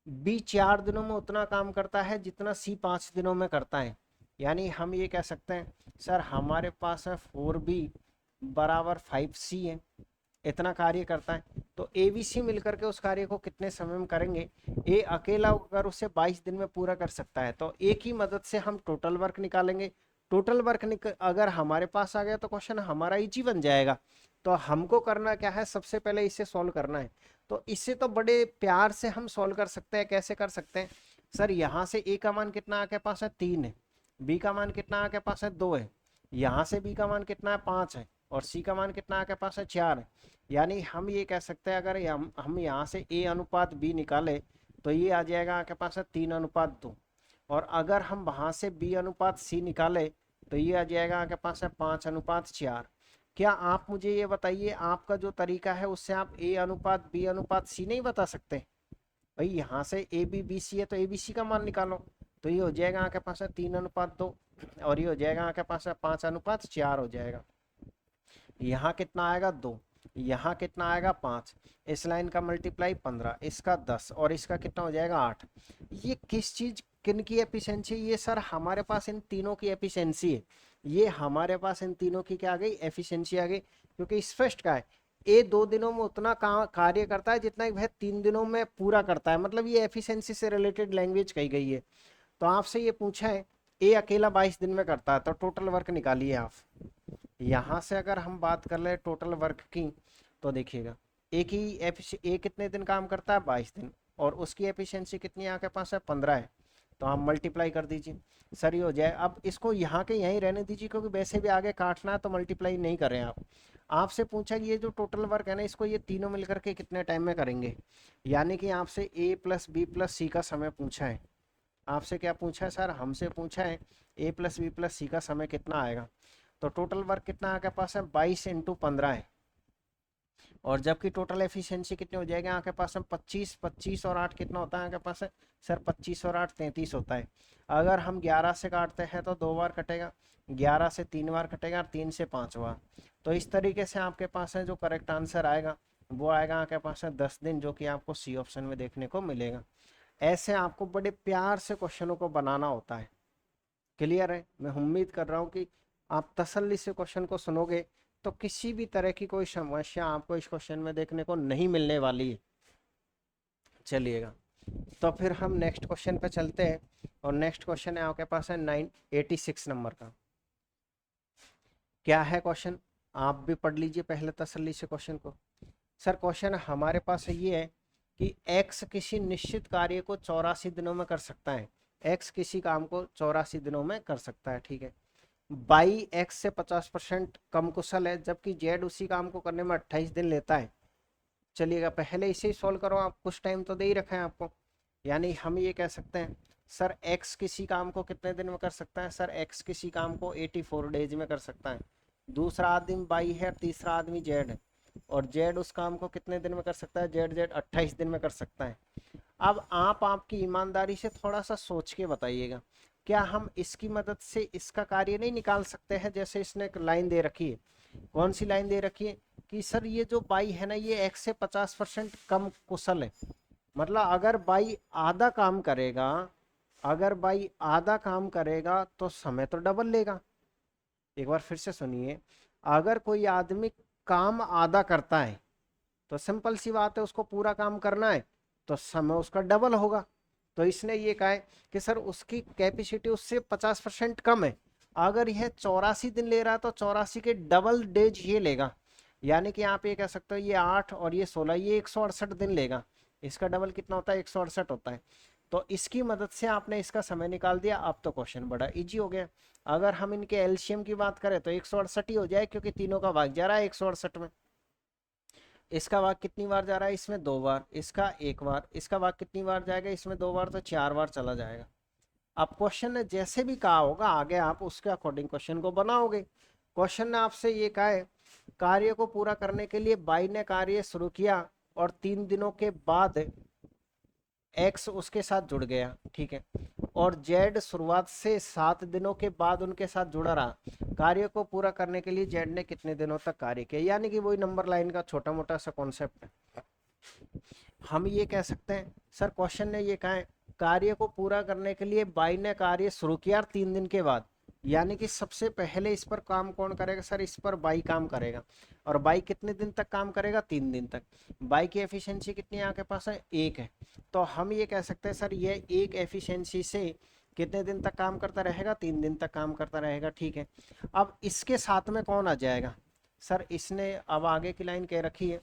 Speaker 1: बी 4 दिनों में उतना काम करता है जितना सी 5 दिनों में करता है। यानी हम ये कह सकते हैं सर हमारे पास है 4b बराबर 5c है, इतना कार्य करता है। तो ए बी सी मिलकर के उस कार्य को कितने समय में करेंगे? ए अकेला अगर उसे 22 दिन में पूरा कर सकता है तो ए की मदद से हम टोटल वर्क निकालेंगे। टोटल वर्क अगर हमारे पास आ गया तो क्वेश्चन हमारा इजी बन जाएगा। तो हमको करना क्या है? सबसे पहले इसे सॉल्व करना है। तो इससे तो बड़े प्यार से हम सॉल्व कर सकते हैं। कैसे कर सकते हैं? सर यहाँ से ए का मान कितना आपके पास है? 3 है। बी का मान कितना आपके पास है? 2 है। यहाँ से बी का मान कितना है? 5 है। और सी का मान कितना आपके पास है? 4 है। यानी हम ये कह सकते हैं अगर हम यहाँ से ए अनुपात बी निकाले तो ये आ जाएगा आपके पास है 3:2। और अगर हम वहां से B/C निकाले तो ये आ जाएगा आपके पास है 5:4। क्या आप मुझे ये बताइए, आपका जो तरीका है उससे आप A/B/C नहीं बता सकते? भाई यहाँ से ABBC है तो ABC का मान निकालो। तो ये हो जाएगा आपके पास है 3:2 और ये हो जाएगा आपके पास है 5:4 हो जाएगा। यहाँ कितना आएगा 2, यहाँ कितना आएगा 5, इस लाइन का मल्टीप्लाई 15, इसका 10 और इसका कितना हो जाएगा 8। ये किस चीज किन की एफिशिएंसी? ये सर हमारे पास इन तीनों की एफिशिएंसी है। ये हमारे पास इन तीनों की क्या आ गई? एफिशिएंसी आ गई। क्योंकि स्पष्ट का है ए 2 दिनों में उतना कार्य करता है जितना वह 3 दिनों में पूरा करता है। मतलब ये एफिशिएंसी से रिलेटेड लैंग्वेज कही गई है। तो आपसे ये पूछा है ए अकेला 22 दिन में करता है, तो टोटल वर्क निकालिए आप। यहाँ से अगर हम बात कर ले टोटल वर्क की तो देखिएगा ए कितने दिन काम करता है? 22 दिन। और उसकी एफिशिएंसी कितनी है आपके पास है? 15 है। तो आप मल्टीप्लाई कर दीजिए, सर ये हो जाए। अब इसको यहाँ के यहीं रहने दीजिए क्योंकि वैसे भी आगे काटना है तो मल्टीप्लाई नहीं कर रहे हैं आप। आपसे पूछा कि ये जो टोटल वर्क है ना, इसको ये तीनों मिलकर के कितने टाइम में करेंगे? यानी कि आपसे A+B+C का समय पूछा है। आपसे क्या पूछा है सर? हमसे पूछा है A+B+C का समय कितना आएगा। तो टोटल वर्क कितना आपके पास है? 22 × 15 है। और जबकि टोटल एफिशिएंसी कितने हो जाएगा आपके पास में? 25, 25 और 8 कितना होता है आपके पास है? सर 25 और 8 33 होता है। अगर हम 11 से काटते हैं तो 2 बार कटेगा, 11 से 3 बार कटेगा और 3 से 5 बार। तो इस तरीके से आपके पास है जो करेक्ट आंसर आएगा वो आएगा आपके पास है 10 दिन, जो कि आपको सी ऑप्शन में देखने को मिलेगा। ऐसे आपको बड़े प्यार से क्वेश्चनों को बनाना होता है। क्लियर है? मैं उम्मीद कर रहा हूँ कि आप तसल्ली से क्वेश्चन को सुनोगे तो किसी भी तरह की कोई समस्या आपको इस क्वेश्चन में देखने को नहीं मिलने वाली है। चलिएगा, तो फिर हम नेक्स्ट क्वेश्चन पे चलते हैं। और नेक्स्ट क्वेश्चन है आपके पास है 986 नंबर का। क्या है क्वेश्चन? आप भी पढ़ लीजिए पहले तसल्ली से क्वेश्चन को। सर क्वेश्चन हमारे पास ये है कि x किसी निश्चित कार्य को 84 दिनों में कर सकता है। x किसी काम को 84 दिनों में कर सकता है, ठीक है। बाई x से 50% कम कुशल है, जबकि z उसी काम को करने में 28 दिन लेता है। चलिएगा पहले इसे ही सॉल्व करो आप, कुछ टाइम तो दे ही रखा है आपको। यानी हम ये कह सकते हैं सर x किसी काम को कितने दिन में कर सकता है? सर x किसी काम को 84 डेज में कर सकता है। दूसरा आदमी बाई है, तीसरा आदमी z है। और z उस काम को कितने दिन में कर सकता है? z 28 दिन में कर सकता है। अब आप आपकी ईमानदारी से थोड़ा सा सोच के बताइएगा, क्या हम इसकी मदद से इसका कार्य नहीं निकाल सकते हैं? जैसे इसने एक लाइन दे रखी है, कौन सी लाइन दे रखी है कि सर ये जो बाई है ना, ये x से 50% कम कुशल है। मतलब अगर बाई आधा काम करेगा, अगर बाई आधा काम करेगा तो समय तो डबल लेगा। एक बार फिर से सुनिए, अगर कोई आदमी काम आधा करता है तो सिंपल सी बात है उसको पूरा काम करना है तो समय उसका डबल होगा। तो इसने ये कहा है कि सर उसकी कैपेसिटी उससे 50% कम है। अगर यह 84 दिन ले रहा है तो 84 के डबल डेज ये लेगा। यानी कि आप ये कह सकते हो ये 8 और ये 16, ये 168 दिन लेगा। इसका डबल कितना होता है? 168 होता है। तो इसकी मदद से आपने इसका समय निकाल दिया। अब तो क्वेश्चन बड़ा इजी हो गया। अगर हम इनके एलसीएम की बात करें तो 168 ही हो जाए, क्योंकि तीनों का भाग जा रहा है 168 में। इसका भाग कितनी बार जा रहा है? इसमें 2 बार, इसका 1 बार। इसका भाग कितनी बार जाएगा? इसमें 2 बार, तो 4 बार चला जाएगा। अब क्वेश्चन ने जैसे भी कहा होगा आगे आप उसके अकॉर्डिंग क्वेश्चन को बनाओगे। क्वेश्चन ने आपसे ये कहा है कार्य को पूरा करने के लिए बाई ने कार्य शुरू किया और 3 दिनों के बाद एक्स उसके साथ जुड़ गया, ठीक है। और जेड शुरुआत से 7 दिनों के बाद उनके साथ जुड़ा रहा। कार्य को पूरा करने के लिए जेड ने कितने दिनों तक कार्य किया? यानी कि वही नंबर लाइन का छोटा मोटा सा कॉन्सेप्ट है। हम ये कह सकते हैं सर क्वेश्चन ने ये कहा है कार्य को पूरा करने के लिए बाई ने कार्य शुरू किया 3 दिन के बाद। यानी कि सबसे पहले इस पर काम कौन करेगा? सर इस पर बाई काम करेगा। और बाई कितने दिन तक काम करेगा? 3 दिन तक। बाई की एफिशिएंसी कितनी है आपके पास? है 1 है। तो हम ये कह सकते हैं सर ये एक एफिशिएंसी से कितने दिन तक काम करता रहेगा? 3 दिन तक काम करता रहेगा, ठीक है। अब इसके साथ में कौन आ जाएगा? सर इसने अब आगे की लाइन कह रखी है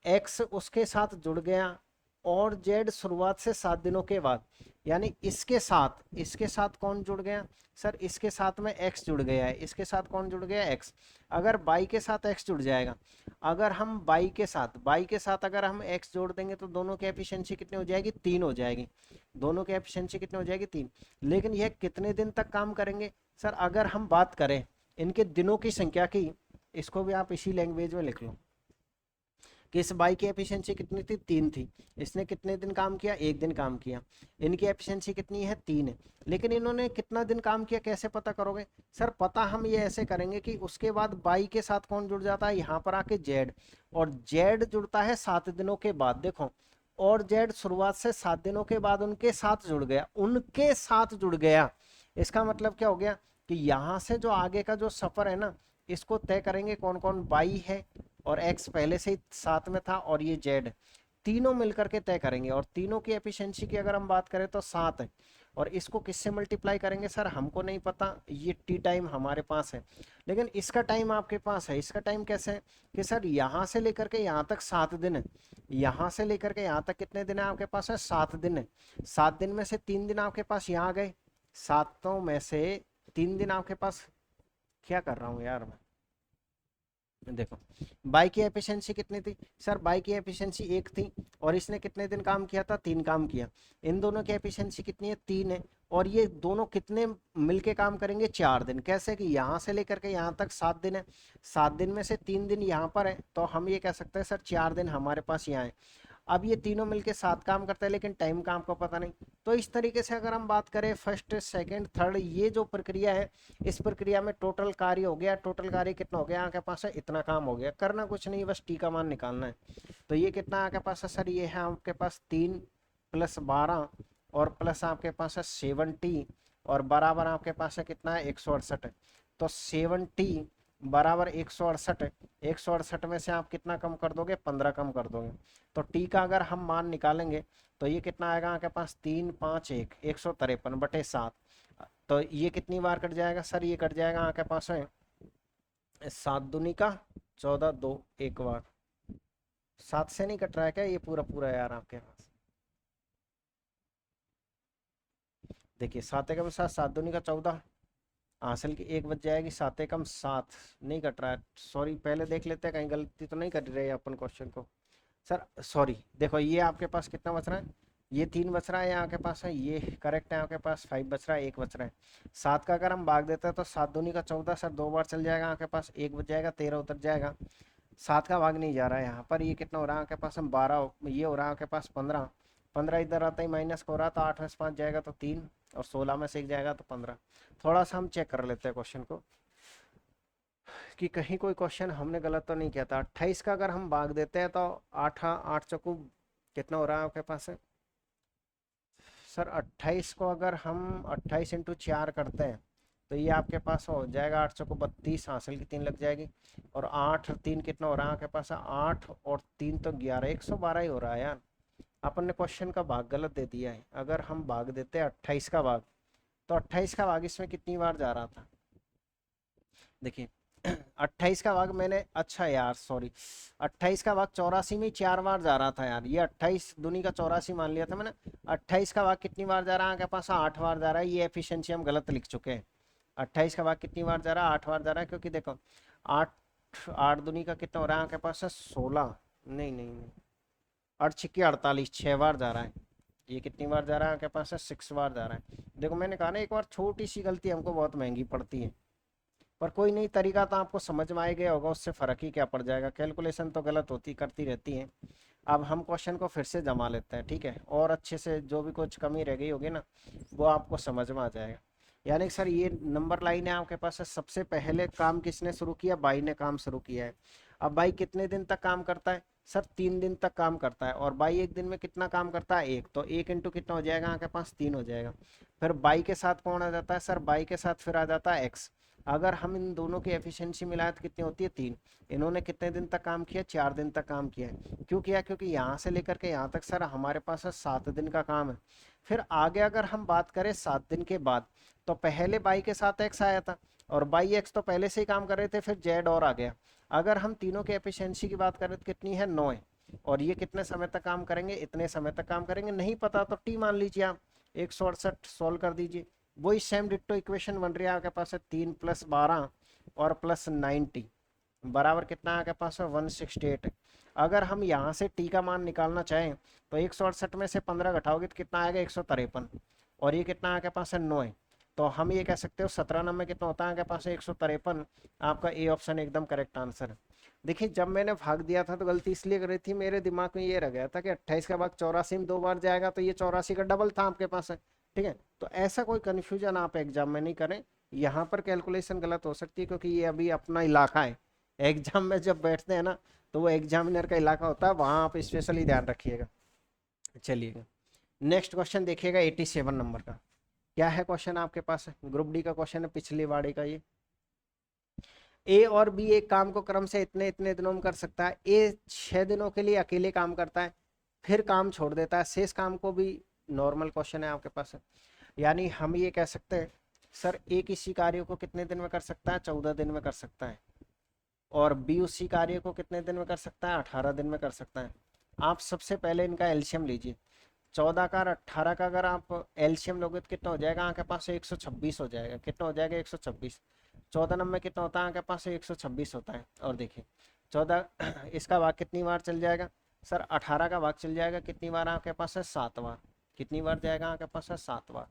Speaker 1: एक्स उसके साथ जुड़ गया और जेड शुरुआत से 7 दिनों के बाद, यानी इसके साथ कौन जुड़ गया सर, इसके साथ में एक्स जुड़ गया है, इसके साथ कौन जुड़ गया एक्स। अगर बाई के साथ एक्स जुड़ जाएगा, अगर हम बाई के साथ अगर हम एक्स जोड़ देंगे तो दोनों की एफिशिएंसी कितनी हो जाएगी, 3 हो जाएगी। दोनों की एफिशिएंसी कितनी हो जाएगी, 3। लेकिन यह कितने दिन तक काम करेंगे सर, अगर हम बात करें इनके दिनों की संख्या की, इसको भी आप इसी लैंग्वेज में लिख लो कि इस बाई की एफिशिएंसी कितनी थी, 3 थी। इसने कितने दिन काम किया, 1 दिन काम किया। इनकी एफिशिएंसी कितनी है, 3 है। लेकिन इन्होंने कितना दिन काम किया कैसे पता करोगे सर, पता हम ये ऐसे करेंगे कि उसके बाद बाई के साथ कौन जुड़ जाता है, यहाँ पर आके जेड, और जेड जुड़ता है 7 दिनों के बाद। देखो, और जेड शुरुआत से 7 दिनों के बाद उनके साथ जुड़ गया, उनके साथ जुड़ गया। इसका मतलब क्या हो गया कि यहाँ से जो आगे का जो सफर है ना, इसको तय करेंगे कौन कौन, बाई है और एक्स पहले से ही साथ में था, और ये जेड, तीनों मिलकर के तय करेंगे। और तीनों की एफिशिएंसी की अगर हम बात करें तो 7 है। और इसको किससे मल्टीप्लाई करेंगे सर, हमको नहीं पता, ये टी टाइम हमारे पास है, लेकिन इसका टाइम आपके पास है। इसका टाइम कैसे है कि सर यहाँ से लेकर के यहाँ तक 7 दिन है, यहाँ से लेकर के यहाँ तक कितने दिन है आपके पास है, 7 दिन है। 7 दिन में से 3 दिन आपके पास यहाँ गए, 7 में से 3 दिन आपके पास, क्या कर रहा हूँ यार मैं, देखो बाई की एफिशिएंसी कितनी थी सर, बाई की एफिशिएंसी 1 थी, और इसने कितने दिन काम किया था, 3 काम किया। इन दोनों की एफिशिएंसी कितनी है, 3 है। और ये दोनों कितने मिलके काम करेंगे, 4 दिन। कैसे कि यहाँ से लेकर के यहाँ तक 7 दिन है, 7 दिन में से 3 दिन यहाँ पर है, तो हम ये कह सकते हैं सर 4 दिन हमारे पास यहाँ है। अब ये तीनों मिलके 7 काम करते हैं, लेकिन टाइम का हमको पता नहीं। तो इस तरीके से अगर हम बात करें फर्स्ट सेकंड थर्ड, ये जो प्रक्रिया है, इस प्रक्रिया में टोटल कार्य हो गया, टोटल कार्य कितना हो गया आपके पास है, इतना काम हो गया। करना कुछ नहीं, बस टी का मान निकालना है। तो ये कितना आपके पास है सर, ये है आपके पास 3 + 12 और प्लस आपके पास है 70, और बराबर आपके पास है कितना है, 168 है। तो 70 बराबर 168 है। 168 में से आप कितना कम कर दोगे, 15 कम कर दोगे। तो टी का अगर हम मान निकालेंगे तो ये कितना आएगा आपके पास, 3 5 1 153/7। तो ये कितनी बार कट जाएगा सर, ये कट जाएगा आपके पास है 7 दूनी का 14, 2 एक बार। 7 से नहीं कट रहा है क्या, ये पूरा पूरा यार आपके पास, देखिए 7 एकम 7, 7 दूनी का 14, हासिल की 1 बच जाएगी, 7 एकम 7, नहीं कट रहा है, सॉरी। पहले देख लेते हैं कहीं गलती तो नहीं कर रहे अपन क्वेश्चन को सर, सॉरी। देखो ये आपके पास कितना बच रहा है, ये 3 बच रहा है, यहाँ आपके पास है ये करेक्ट है, आपके पास 5 बच रहा है, 1 बच रहा है। 7 का अगर हम भाग देते हैं तो 7 दूनी का 14 सर, 2 बार चल जाएगा आपके पास, 1 बच जाएगा, 13 उतर जाएगा। 7 का भाग नहीं जा रहा है यहाँ पर, ये कितना हो रहा है आपके पास, हम 12, ये हो रहा है आपके पास 15, 15 इधर आता ही माइनस हो रहा, तो 8 में से 5 जाएगा तो 3, और 16 में से 1 जाएगा तो 15। थोड़ा सा हम चेक कर लेते हैं क्वेश्चन को कि कहीं कोई क्वेश्चन हमने गलत तो नहीं किया था। 28 का अगर हम भाग देते हैं तो 8 8 चौको कितना हो रहा है आपके पास है सर, 28 को अगर हम 28 × 4 करते हैं तो ये आपके पास हो जाएगा 8 चौको 32, हासिल की 3 लग जाएगी, और 8 और 3 कितना हो रहा है आपके पास है, 8 और 3 तो 11, 112 ही हो रहा है यार। अपन ने क्वेश्चन का भाग गलत दे दिया है। अगर हम भाग देते हैं 28 का भाग, तो 28 का भाग इसमें कितनी बार जा रहा था, देखिए 28 का भाग मैंने, अच्छा यार सॉरी, 28 का भाग 84 में 4 बार जा रहा था यार, ये 28 दूनी का 84 मान लिया था मैंने। 28 का भाग कितनी बार जा रहा है आपके पास, 8 बार जा रहा है। ये एफिशिएंसी हम गलत लिख चुके हैं। 28 का भाग कितनी बार जा रहा है, 8 बार जा रहा है, क्योंकि देखो 8 8 दूनी का कितना हो रहा है आपके पास है 16, नहीं नहीं नहीं, 8 छिक्की 48, 6 बार जा रहा है। ये कितनी बार जा रहा है आपके पास है, 6 बार जा रहा है। देखो मैंने कहा ना एक बार, छोटी सी गलती हमको बहुत महंगी पड़ती है, पर कोई नहीं, तरीका तो आपको समझ में आ गया होगा, उससे फ़र्क ही क्या पड़ जाएगा। कैलकुलेशन तो गलत होती करती रहती है। अब हम क्वेश्चन को फिर से जमा लेते हैं, ठीक है, और अच्छे से जो भी कुछ कमी रह गई होगी ना, वो आपको समझ में आ जाएगा। यानी सर ये नंबर लाइन है आपके पास है, सबसे पहले काम किसने शुरू किया, बाई ने काम शुरू किया है। अब बाई कितने दिन तक काम करता है सर, 3 दिन तक काम करता है। और बाई एक दिन में कितना काम करता है, 1, तो 1 इंटू कितना हो जाएगा आपके पास, 3 हो जाएगा। फिर बाई के साथ कौन आ जाता है सर, बाई के साथ फिर आ जाता है एक्स। अगर हम इन दोनों की एफिशिएंसी मिलाए तो कितनी होती है, 3। इन्होंने कितने दिन तक काम किया, 4 दिन तक काम किया है। क्यों किया, क्योंकि यहाँ से लेकर के यहाँ तक सर हमारे पास 7 दिन का काम है। फिर आगे अगर हम बात करें 7 दिन के बाद, तो पहले बाई के साथ एक्स आया था, और बाई एक्स तो पहले से ही काम कर रहे थे, फिर जेड और आ गया। अगर हम तीनों की एफिशिएंसी की बात करें तो कितनी है, 9 है। और ये कितने समय तक काम करेंगे, इतने समय तक काम करेंगे। नहीं पता तो टी मान लीजिए आप, 168 सॉल्व कर दीजिए। वही सेम डिट्टो इक्वेशन बन रही है आपके पास है 3 + 12 और प्लस 90 बराबर कितना आपके पास है 168। अगर हम यहाँ से टी का मान निकालना चाहें तो 168 में से 15 घटाओगे तो कितना आएगा 153, और ये कितना आपके पास है 9 है। तो हम ये कह सकते हो 17 नंबर कितना होता है आपके पास है 153। आपका ए ऑप्शन एकदम करेक्ट आंसर है। देखिए जब मैंने भाग दिया था तो गलती इसलिए कर रही थी, मेरे दिमाग में ये रह गया था कि 28 का भाग 84 में 2 बार जाएगा तो ये 84 का डबल था आपके पास है। ठीक है, तो ऐसा कोई कन्फ्यूजन आप एग्जाम में नहीं करें। यहाँ पर कैलकुलेशन गलत हो सकती है क्योंकि ये अभी अपना इलाका है। एग्जाम में जब बैठते हैं ना तो वो एग्जामिनर का इलाका होता है, वहां आप स्पेशली ध्यान रखिएगा। चलिएगा नेक्स्ट क्वेश्चन देखिएगा 87 नंबर का। क्या है क्वेश्चन आपके पास है, ग्रुप डी का क्वेश्चन है, पिछली बाड़ी का। ये ए और बी एक काम को क्रम से इतने इतने दिनों में कर सकता है। ए 6 दिनों के लिए अकेले काम करता है, फिर काम छोड़ देता है, शेष काम को भी नॉर्मल क्वेश्चन है आपके पास है। यानी हम ये कह सकते हैं सर ए किसी कार्य को कितने दिन में कर सकता है, 14 दिन में कर सकता है, और बी उसी कार्य को कितने दिन में कर सकता है, 18 दिन में कर सकता है। आप सबसे पहले इनका एल्शियम लीजिए। 14 का और 18 का अगर आप एल्शियम लोगे तो कितना हो जाएगा आपके पास 126 हो जाएगा। कितना हो जाएगा 126। 14 नंबर कितना होता है आपके पास 126 होता है। और देखिए 14 इसका भाग कितनी बार चल जाएगा सर, 18 का भाग चल जाएगा कितनी बार आपके पास है 7 बार। कितनी बार जाएगा आपके पास है 7 बार।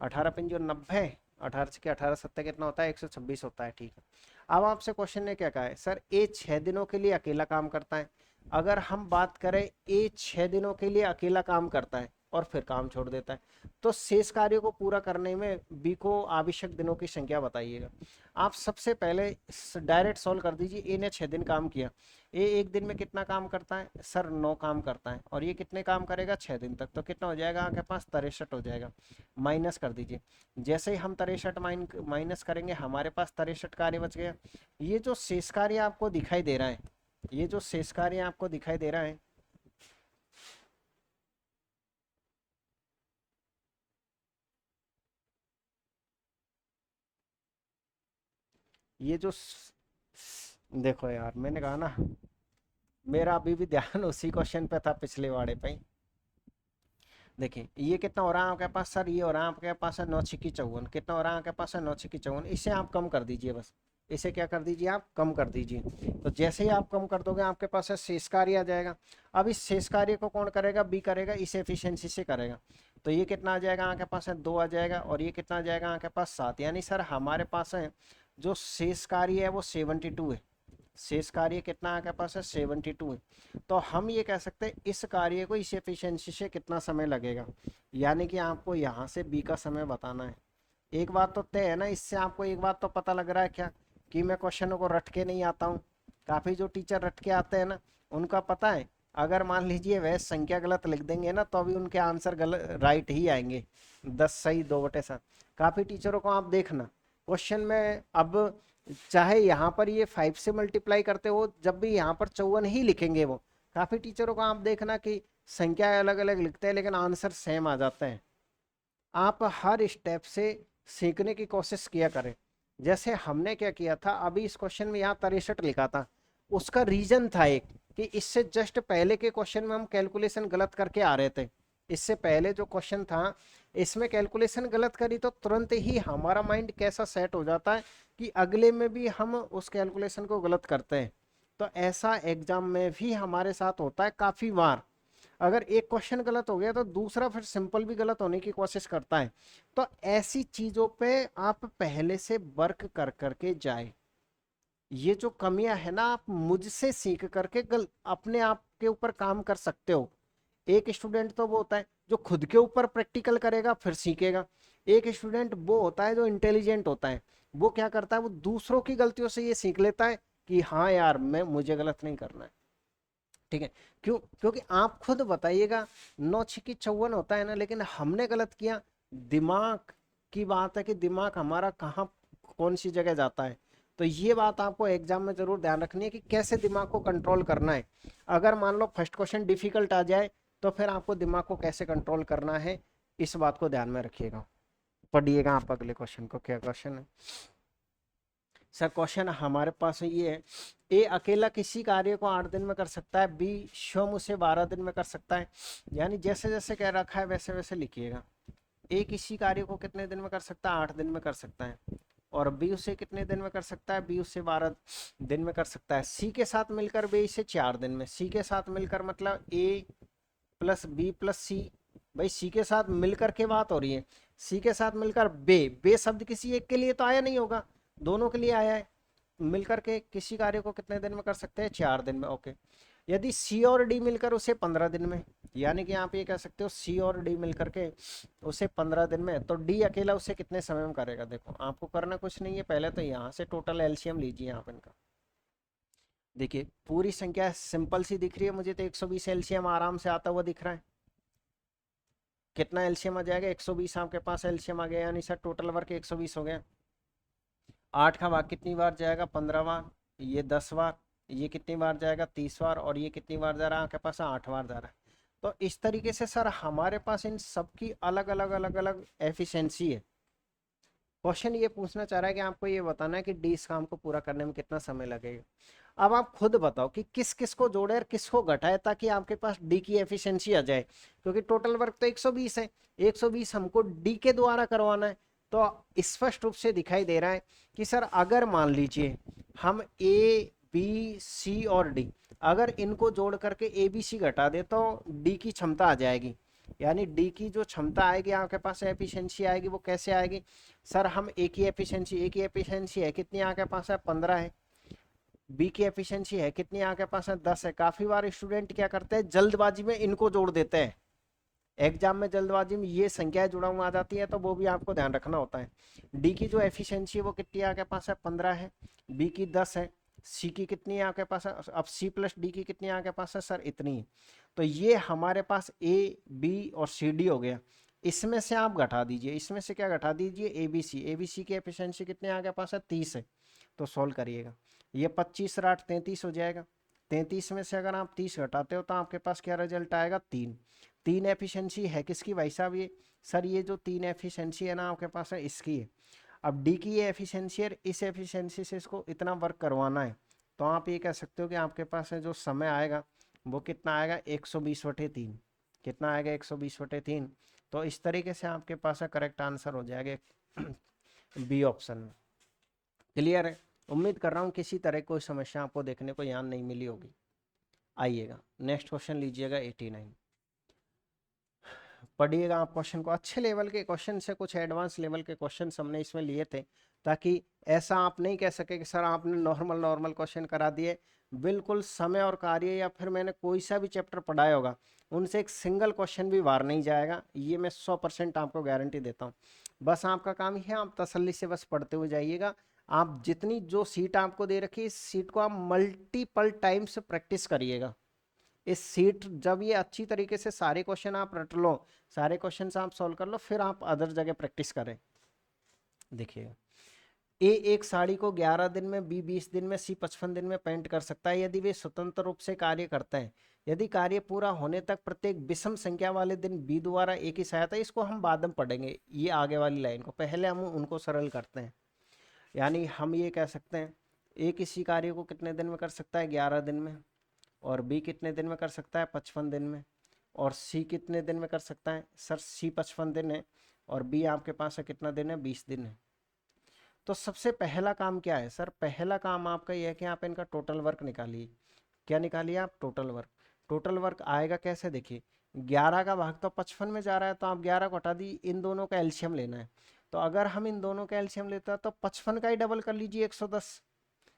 Speaker 1: 18 पंजो 90, 18 के 18 सत्तर कितना होता है 126 होता है। ठीक है, अब आपसे क्वेश्चन ने क्या कहा है सर ए 6 दिनों के लिए अकेला काम करता है। अगर हम बात करें ए 6 दिनों के लिए अकेला काम करता है और फिर काम छोड़ देता है, तो शेष कार्यों को पूरा करने में बी को आवश्यक दिनों की संख्या बताइएगा। आप सबसे पहले डायरेक्ट सॉल्व कर दीजिए। ए ने 6 दिन काम किया, ए एक दिन में कितना काम करता है सर 9 काम करता है, और ये कितने काम करेगा 6 दिन तक, तो कितना हो जाएगा आपके पास 63 हो जाएगा। माइनस कर दीजिए। जैसे ही हम 63 माइनस करेंगे हमारे पास 63 कार्य बच गया। ये जो शेष कार्य आपको दिखाई दे रहा है, ये जो शेष कार्य आपको दिखाई दे रहा है, ये जो देखो यार मैंने कहा ना, मेरा अभी भी ध्यान उसी क्वेश्चन पे था पिछले वाले पे ही। देखिए ये कितना हो रहा है आपके पास सर, ये हो रहा है आपके पास है 9×54। कितना हो रहा है आपके पास है 9×54। इसे आप कम कर दीजिए, बस इसे क्या कर दीजिए आप कम कर दीजिए। तो जैसे ही आप कम कर दोगे आपके पास है शेष कार्य आ जाएगा। अब इस शेष कार्य को कौन करेगा, बी करेगा, इसे एफिशिएंसी से करेगा। तो ये कितना आ जाएगा आपके पास है 2 आ जाएगा, और ये कितना आ जाएगा आपके पास 7। यानी सर हमारे पास है जो शेष कार्य है वो 72 है। शेष कार्य कितना आपके पास है 72 है। तो हम ये कह सकते हैं इस कार्य को इस एफिशिएंसी से कितना समय लगेगा, यानी कि आपको यहाँ से बी का समय बताना है। एक बात तो तय है ना, इससे आपको एक बात तो पता लग रहा है क्या कि मैं क्वेश्चनों को रट के नहीं आता हूँ। काफ़ी जो टीचर रट के आते हैं ना उनका पता है, अगर मान लीजिए वह संख्या गलत लिख देंगे ना तो अभी उनके आंसर गलत राइट ही आएंगे, 10 सही 2/7। काफ़ी टीचरों को आप देखना क्वेश्चन में, अब चाहे यहाँ पर ये 5 से मल्टीप्लाई करते हो, जब भी यहाँ पर 54 ही लिखेंगे वो, काफ़ी टीचरों को आप देखना कि संख्या अलग अलग लिखते हैं लेकिन आंसर सेम आ जाते हैं। आप हर स्टेप से सीखने की कोशिश किया करें। जैसे हमने क्या किया था, अभी इस क्वेश्चन में यहाँ 63 लिखा था, उसका रीजन था एक कि इससे जस्ट पहले के क्वेश्चन में हम कैलकुलेशन गलत करके आ रहे थे। इससे पहले जो क्वेश्चन था इसमें कैलकुलेशन गलत करी तो तुरंत ही हमारा माइंड कैसा सेट हो जाता है कि अगले में भी हम उस कैलकुलेशन को गलत करते हैं। तो ऐसा एग्जाम में भी हमारे साथ होता है काफ़ी बार। अगर एक क्वेश्चन गलत हो गया तो दूसरा फिर सिंपल भी गलत होने की कोशिश करता है। तो ऐसी चीज़ों पे आप पहले से वर्क कर करके जाए। ये जो कमियां है ना आप मुझसे सीख करके अपने आप के ऊपर काम कर सकते हो। एक स्टूडेंट तो वो होता है जो खुद के ऊपर प्रैक्टिकल करेगा फिर सीखेगा। एक स्टूडेंट वो होता है जो इंटेलिजेंट होता है, वो क्या करता है वो दूसरों की गलतियों से ये सीख लेता है कि हाँ यार मैं मुझे गलत नहीं करना है। ठीक है, क्यों, क्योंकि आप खुद बताइएगा 9×54 होता है ना, लेकिन हमने गलत किया। दिमाग की बात है कि दिमाग हमारा कहाँ कौन सी जगह जाता है। तो ये बात आपको एग्जाम में जरूर ध्यान रखनी है कि कैसे दिमाग को कंट्रोल करना है। अगर मान लो फर्स्ट क्वेश्चन डिफिकल्ट आ जाए तो फिर आपको दिमाग को कैसे कंट्रोल करना है, इस बात को ध्यान में रखिएगा। पढ़िएगा आप अगले क्वेश्चन को, क्या क्वेश्चन है। सर क्वेश्चन हमारे पास ये है, ए अकेला किसी कार्य को 8 दिन में कर सकता है, बी स्वयं उसे 12 दिन में कर सकता है। यानी जैसे जैसे कह रखा है वैसे वैसे लिखिएगा। ए किसी कार्य को कितने दिन में कर सकता है, 8 दिन में कर सकता है। और बी उसे कितने दिन में कर सकता है, बी उसे 12 दिन में कर सकता है। सी के साथ मिलकर बी इसे 4 दिन में, सी के साथ मिलकर मतलब ए प्लस बी प्लस सी। भाई सी के साथ मिलकर के बात हो रही है, सी के साथ मिलकर बे शब्द किसी एक के लिए तो आया नहीं होगा, दोनों के लिए आया है। मिलकर के किसी कार्य को कितने दिन में कर सकते हैं, 4 दिन में। ओके, यदि सी और डी मिलकर उसे 15 दिन में, यानी कि आप ये कह सकते हो सी और डी मिलकर के उसे 15 दिन में, तो डी अकेला उसे कितने समय में करेगा। देखो आपको करना कुछ नहीं है, पहले तो यहाँ से टोटल एलसीएम लीजिए। यहाँ पर इनका देखिए पूरी संख्या सिंपल सी दिख रही है मुझे, तो 120 एलसीएम आराम से आता हुआ दिख रहा है। कितना एलसीएम आ जाएगा, 120 आपके पास एलसीएम आ गया, यानी सर टोटल वर्क 120 हो गया। 8 का भाग कितनी बार जाएगा, 15 बार, ये 10 बार, ये कितनी बार जाएगा, 30 बार, और ये कितनी बार जा रहा है आपके पास, 8 बार जा रहा है। तो इस तरीके से सर हमारे पास इन सबकी अलग अलग अलग अलग एफिशिएंसी है। क्वेश्चन ये पूछना चाह रहा है कि आपको ये बताना है कि डी इस काम को पूरा करने में कितना समय लगेगा। अब आप खुद बताओ कि किस किस को जोड़े और किसको घटाए ताकि आपके पास डी की एफिशिएंसी आ जाए, क्योंकि टोटल वर्क तो 120 है, 120 हमको डी के द्वारा करवाना है। तो स्पष्ट रूप से दिखाई दे रहा है कि सर अगर मान लीजिए हम ए बी सी और डी, अगर इनको जोड़ करके ए बी सी घटा दे तो डी की क्षमता आ जाएगी। यानी डी की जो क्षमता आएगी आपके पास, एफिशिएंसी आएगी, वो कैसे आएगी। सर हम ए की एफिशिएंसी है कितनी आपके पास है, 15 है। बी की एफिशिएंसी है कितनी आपके पास है, 10 है। काफी बार स्टूडेंट क्या करते हैं, जल्दबाजी में इनको जोड़ देते हैं। एग्जाम में जल्दबाजी में ये संख्याएं जुड़ा हुआ आ जाती है, तो वो भी आपको ध्यान रखना होता है। डी की जो एफिशिएंसी है वो कितनी आपके पास है, 15 है। बी की 10 है। सी की कितनी है आपके पास है, अब सी प्लस डी की कितनी आपके पास है, सर इतनी है। तो ये हमारे पास ए बी और सी डी हो गया। इसमें से आप घटा दीजिए, इसमें से क्या घटा दीजिए, ए बी सी की एफिशिएंसी कितनी आपके पास है, 30 है। तो सॉल्व करिएगा, ये 25 और 8 33 हो जाएगा। 33 में से अगर आप 30 घटाते हो तो आपके पास क्या रिजल्ट आएगा, 3। 3 एफिशिएंसी है किसकी भाई साहब, ये सर ये जो 3 एफिशिएंसी है ना आपके पास है, इसकी है। अब डी की ये एफिशिएंसी है, इस एफिशिएंसी से इसको इतना वर्क करवाना है, तो आप ये कह सकते हो कि आपके पास है जो समय आएगा वो कितना आएगा, 120/3। कितना आएगा, 120/3। तो इस तरीके से आपके पास है करेक्ट आंसर हो जाएगा बी ऑप्शन में। क्लियर है, उम्मीद कर रहा हूँ किसी तरह कोई समस्या आपको देखने को यहाँ नहीं मिली होगी। आइएगा नेक्स्ट क्वेश्चन लीजिएगा 89। पढ़िएगा आप क्वेश्चन को, अच्छे लेवल के क्वेश्चन से कुछ एडवांस लेवल के क्वेश्चन हमने इसमें लिए थे, ताकि ऐसा आप नहीं कह सके कि सर आपने नॉर्मल नॉर्मल क्वेश्चन करा दिए। बिल्कुल समय और कार्य या फिर मैंने कोई सा भी चैप्टर पढ़ाया होगा उनसे एक सिंगल क्वेश्चन भी बाहर नहीं जाएगा, ये मैं 100% आपको गारंटी देता हूँ। बस आपका काम ही है, आप तसल्ली से बस पढ़ते हुए जाइएगा। आप जितनी जो सीट आपको दे रखी है, इस सीट को आप मल्टीपल टाइम्स प्रैक्टिस करिएगा। इस सीट जब ये अच्छी तरीके से सारे क्वेश्चन आप रट लो, सारे क्वेश्चन आप सॉल्व कर लो, फिर आप अदर जगह प्रैक्टिस करें। देखिए ए एक साड़ी को 11 दिन में, बी 20 दिन में, सी 55 दिन में पेंट कर सकता है यदि वे स्वतंत्र रूप से कार्य करते हैं। यदि कार्य पूरा होने तक प्रत्येक विषम संख्या वाले दिन बी द्वारा ए की सहायता, इसको हम बाद में पढ़ेंगे, ये आगे वाली लाइन को पहले हम उनको सरल करते हैं। यानी हम ये कह सकते हैं ए किसी कार्य को कितने दिन में कर सकता है, 11 दिन में, और बी कितने दिन में कर सकता है, 55 दिन में, और सी कितने दिन में कर सकता है, सर सी 55 दिन है, और बी आपके पास है कितना दिन है, 20 दिन है। तो सबसे पहला काम क्या है सर, पहला काम आपका यह है कि आप इनका टोटल वर्क निकालिए। क्या निकालिए आप, टोटल वर्क। टोटल वर्क आएगा कैसे, देखिए 11 का भाग तो 55 में जा रहा है, तो आप 11 को हटा दी, इन दोनों का एलसीएम लेना है। तो अगर हम इन दोनों का एलसीएम लेते हैं तो 55 का ही डबल कर लीजिए, 110,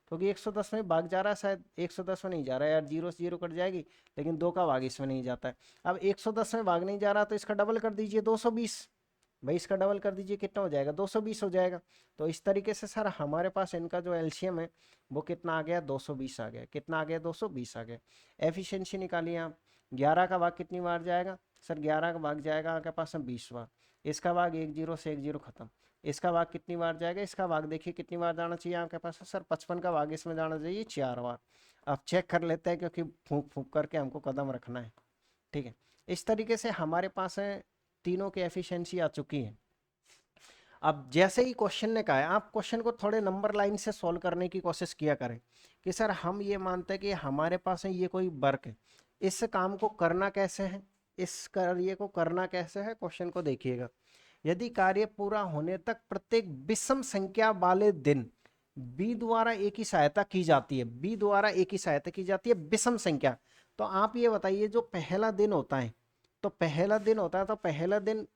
Speaker 1: क्योंकि 110 में भाग जा रहा है, शायद 110 में नहीं जा रहा है यार, जीरो से जीरो कट जाएगी, लेकिन 2 का भाग इसमें नहीं जाता है। अब 110 में भाग नहीं जा रहा तो इसका डबल कर दीजिए, 220। भाई इसका डबल कर दीजिए, कितना हो जाएगा, 220 हो जाएगा। तो इस तरीके से सर हमारे पास इनका जो एलसीएम है वो कितना आ गया, 220 आ गया। कितना आ गया, 220 आ गया। एफिशिएंसी निकालिए आप, 11 का भाग कितनी बार जाएगा, सर 11 का भाग जाएगा आपके पास 20 बार। इसका भाग 1 0 से 1 0 खत्म। इसका भाग कितनी बार जाएगा, इसका भाग देखिए कितनी बार जाना चाहिए आपके पास, सर 55 का भाग इसमें जाना चाहिए 4 बार। अब चेक कर लेते हैं, क्योंकि फूंक फूंक करके हमको कदम रखना है। ठीक है, इस तरीके से हमारे पास है तीनों की एफिशिएंसी आ चुकी है। अब जैसे ही क्वेश्चन ने कहा है, आप क्वेश्चन को थोड़े नंबर लाइन से सॉल्व करने की कोशिश किया करें कि सर हम ये मानते हैं कि हमारे पास है ये कोई वर्क है, इस काम को करना कैसे है, इस कार्य को करना कैसे है, क्वेश्चन को देखिएगा। यदि कार्य पूरा होने तक प्रत्येक विषम संख्या वाले दिन बी द्वारा ए की सहायता की जाती है, बी द्वारा ए की सहायता की जाती है विषम संख्या। तो आप ये बताइए, जो पहला दिन होता है, तो पहला दिन होता है, तो पहला दिन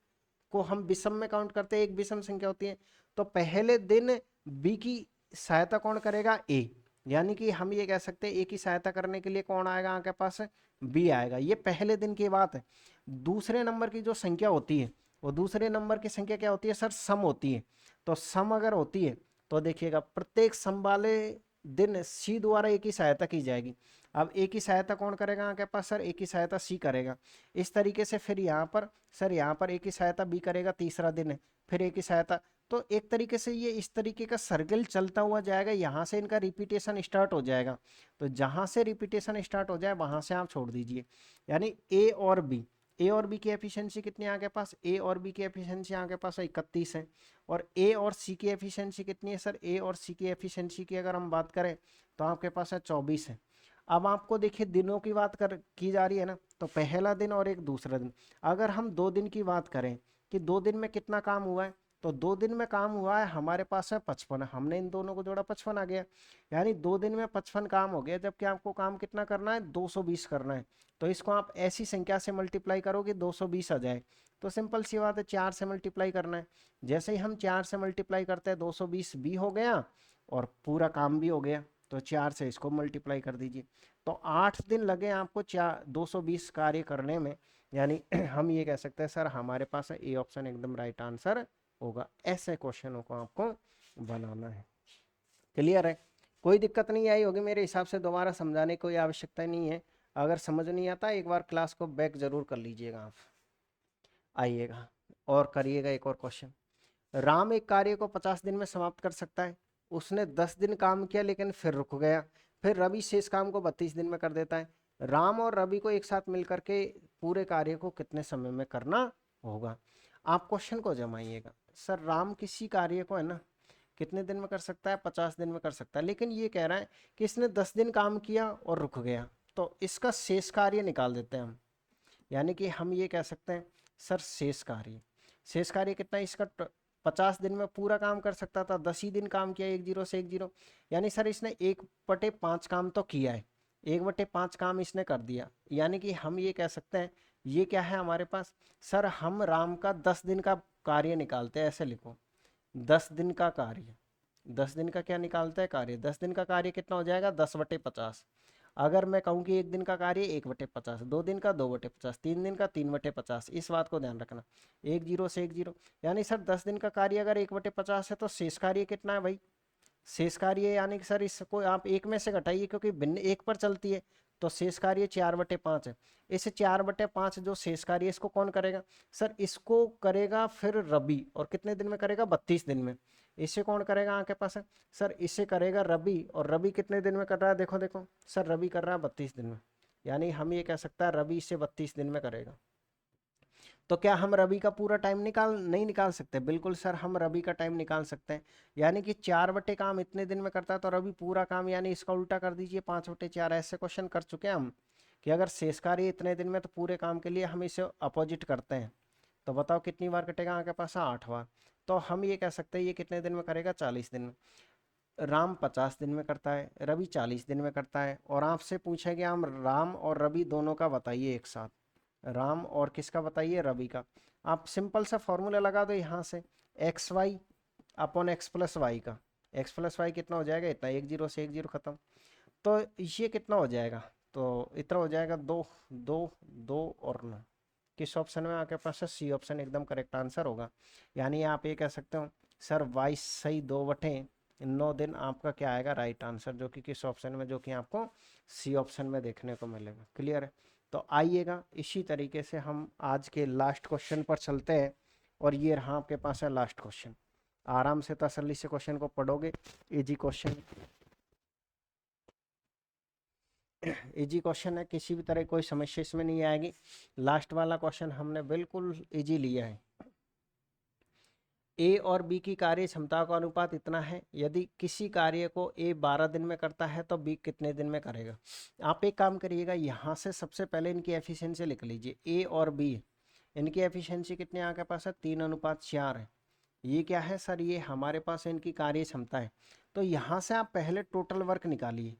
Speaker 1: को हम विषम में काउंट करते हैं, एक विषम संख्या होती है, तो पहले दिन बी की सहायता कौन करेगा, ए। यानी कि हम ये कह सकते हैं ए की सहायता करने के लिए कौन आएगा आपके पास, बी आएगा। ये पहले दिन की बात है। दूसरे नंबर की जो संख्या होती है, वो दूसरे नंबर की संख्या क्या होती है सर, सम होती है। तो सम अगर होती है तो देखिएगा प्रत्येक सम वाले दिन सी द्वारा ए की सहायता की जाएगी। अब ए की सहायता कौन करेगा आपके पास सर, ए की सहायता सी करेगा। इस तरीके से फिर यहाँ पर सर, यहाँ पर ए की सहायता बी करेगा, तीसरा दिन है, फिर ए की सहायता। तो एक तरीके से ये इस तरीके का सर्कल चलता हुआ जाएगा, यहाँ से इनका रिपीटेशन स्टार्ट हो जाएगा। तो जहाँ से रिपीटेशन स्टार्ट हो जाए वहाँ से आप छोड़ दीजिए। यानी ए और बी, ए और बी की एफिशिएंसी कितनी है आपके पास, ए और बी की एफिशिएंसी आपके पास 31 है। और ए और सी की एफिशिएंसी कितनी है सर, ए और सी की एफिशिएंसी की अगर हम बात करें तो आपके पास है 24 है। अब आपको देखिए दिनों की बात की जा रही है ना, तो पहला दिन और एक दूसरा दिन। अगर हम 2 दिन की बात करें कि 2 दिन में कितना काम हुआ है, तो 2 दिन में काम हुआ है हमारे पास है 55, हमने इन दोनों को जोड़ा 55 आ गया। यानी 2 दिन में 55 काम हो गया, जबकि आपको काम कितना करना है, 220 करना है। तो इसको आप ऐसी संख्या से मल्टीप्लाई करोगे 220 आ जाए। तो सिंपल सी बात है, 4 से मल्टीप्लाई करना है। जैसे ही हम 4 से मल्टीप्लाई करते हैं 220 भी हो गया और पूरा काम भी हो गया। तो 4 से इसको मल्टीप्लाई कर दीजिए। तो 8 दिन लगे आपको 220 कार्य करने में। यानी हम ये कह सकते हैं सर हमारे पास ए ऑप्शन एकदम राइट आंसर होगा। ऐसे क्वेश्चनों को आपको बनाना है। क्लियर है, कोई दिक्कत नहीं आई होगी मेरे हिसाब से, दोबारा समझाने की कोई आवश्यकता नहीं है। अगर समझ नहीं आता एक बार क्लास को बैक जरूर कर लीजिएगा आप। आइएगा और करिएगा एक और क्वेश्चन। राम एक कार्य को 50 दिन में समाप्त कर सकता है। उसने 10 दिन काम किया लेकिन फिर रुक गया। फिर रवि शेष काम को 32 दिन में कर देता है। राम और रवि को एक साथ मिलकर के पूरे कार्य को कितने समय में करना होगा। आप क्वेश्चन को जमाइएगा। सर राम किसी कार्य को है ना कितने दिन में कर सकता है, 50 दिन में कर सकता है, लेकिन ये कह रहा है कि इसने 10 दिन काम किया और रुक गया। तो इसका शेष कार्य निकाल देते हैं हम। यानी कि हम ये कह सकते हैं सर शेष कार्य, शेष कार्य कितना है इसका, 50 दिन में पूरा काम कर सकता था, 10 ही दिन काम किया, 1 0 से 1 0। यानी सर इसने 1/5 काम तो किया है, 1/5 काम इसने कर दिया। यानी कि हम ये कह सकते हैं ये क्या है हमारे पास सर, हम राम का 10 दिन का कार्य निकालते हैं। ऐसे लिखो 10 दिन का कार्य, 10 दिन का क्या निकालता है कार्य, 10 दिन का कार्य कितना हो जाएगा 10/50। अगर मैं कहूँ कि 1 दिन का कार्य 1/50, 2 दिन का 2/50, 3 दिन का 3/50, इस बात को ध्यान रखना। 1 0 से 1 0। यानी सर 10 दिन का कार्य अगर 1/50 है तो शेष कार्य कितना है भाई, शेष कार्य यानी कि सर इसको आप एक में से घटाइए क्योंकि भिन्न एक पर चलती है। तो शेष कार्य 4/5 है। इस 4/5 जो शेष कार्य इसको कौन करेगा सर, इसको करेगा फिर रवि, और कितने दिन में करेगा 32 दिन में। इसे कौन करेगा आपके पास है सर, इसे करेगा रवि, और रवि कितने दिन में कर रहा है, देखो देखो सर रवि कर रहा है 32 दिन में। यानी हम ये कह सकते हैं रवि इसे 32 दिन में करेगा। तो क्या हम रवि का पूरा टाइम नहीं निकाल सकते, बिल्कुल सर हम रवि का टाइम निकाल सकते हैं। यानी कि 4 काम इतने दिन में करता है तो रवि पूरा काम, यानी इसका उल्टा कर दीजिए 5/4। ऐसे क्वेश्चन कर चुके हैं हम कि अगर शेष कार्य इतने दिन में तो पूरे काम के लिए हम इसे अपोजिट करते हैं। तो बताओ कितनी बार कटेगा आपके पास, 8 बार। तो हम ये कह सकते हैं ये कितने दिन में करेगा, 40 दिन में। राम 50 दिन में करता है, रवि 40 दिन में करता है। और आपसे पूछा गया हम राम और रवि दोनों का बताइए एक साथ, राम और किसका बताइए, रवि का। आप सिंपल सा फॉर्मूला लगा दो यहाँ से, X Y upon X plus Y का। एक्स प्लस वाई कितना हो जाएगा, इतना, 1 0 से 1 0 खत्म। तो ये कितना हो जाएगा, तो इतना हो जाएगा 2 2 2 और 9। किस ऑप्शन में आपके पास है, सी ऑप्शन एकदम करेक्ट आंसर होगा। यानी आप ये कह सकते हो सर 22 सही 2/9 दिन आपका क्या आएगा राइट आंसर, जो कि किस ऑप्शन में, जो कि आपको सी ऑप्शन में देखने को मिलेगा। क्लियर है। तो आइएगा इसी तरीके से हम आज के लास्ट क्वेश्चन पर चलते हैं। और ये रहा आपके पास है लास्ट क्वेश्चन। आराम से तसल्ली से क्वेश्चन को पढ़ोगे, इजी क्वेश्चन, इजी क्वेश्चन है, किसी भी तरह कोई समस्या इसमें नहीं आएगी। लास्ट वाला क्वेश्चन हमने बिल्कुल इजी लिया है। ए और बी की कार्य क्षमता का अनुपात इतना है, यदि किसी कार्य को ए 12 दिन में करता है तो बी कितने दिन में करेगा। आप एक काम करिएगा, यहाँ से सबसे पहले इनकी एफिशिएंसी लिख लीजिए। ए और बी, इनकी एफिशिएंसी कितनी आपके पास है, 3:4 है। ये क्या है सर, ये हमारे पास इनकी कार्य क्षमता है। तो यहाँ से आप पहले टोटल वर्क निकालिए।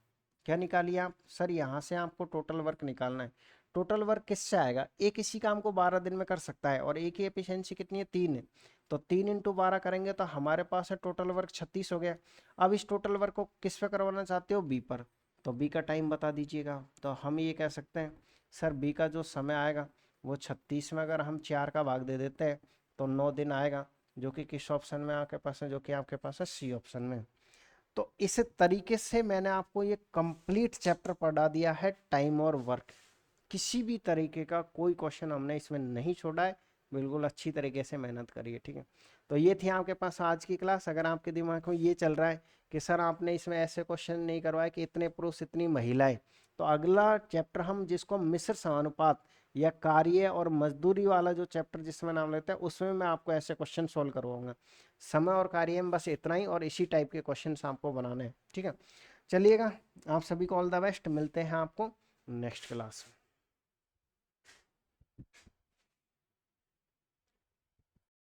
Speaker 1: क्या निकालिए आप सर, यहाँ से आपको टोटल वर्क निकालना है। टोटल वर्क किससे आएगा, एक इसी काम को 12 दिन में कर सकता है और एक की एफिशिएंसी कितनी है, 3 है। तो 3 × 12 करेंगे तो हमारे पास है टोटल वर्क 36 हो गया। अब इस टोटल वर्क को किस पे करवाना चाहते हो, बी पर। तो बी का टाइम बता दीजिएगा। तो हम ये कह सकते हैं सर बी का जो समय आएगा वो 36 में अगर हम 4 का भाग दे देते हैं तो 9 दिन आएगा, जो कि किस ऑप्शन में आपके पास है, जो कि आपके पास है सी ऑप्शन में। तो इस तरीके से मैंने आपको ये कंप्लीट चैप्टर पढ़ा दिया है, टाइम और वर्क। किसी भी तरीके का कोई क्वेश्चन हमने इसमें नहीं छोड़ा है, बिल्कुल अच्छी तरीके से मेहनत करिए, ठीक है। तो ये थी आपके पास आज की क्लास। अगर आपके दिमाग में ये चल रहा है कि सर आपने इसमें ऐसे क्वेश्चन नहीं करवाए कि इतने पुरुष इतनी महिलाएं, तो अगला चैप्टर हम जिसको मिश्र समानुपात या कार्य और मजदूरी वाला जो चैप्टर जिसमें नाम लेता है, उसमें मैं आपको ऐसे क्वेश्चन सोल्व करवाऊंगा। समय और कार्य में बस इतना ही, और इसी टाइप के क्वेश्चन आपको बनाने हैं, ठीक है। चलिएगा, आप सभी को ऑल द बेस्ट, मिलते हैं आपको नेक्स्ट क्लास में।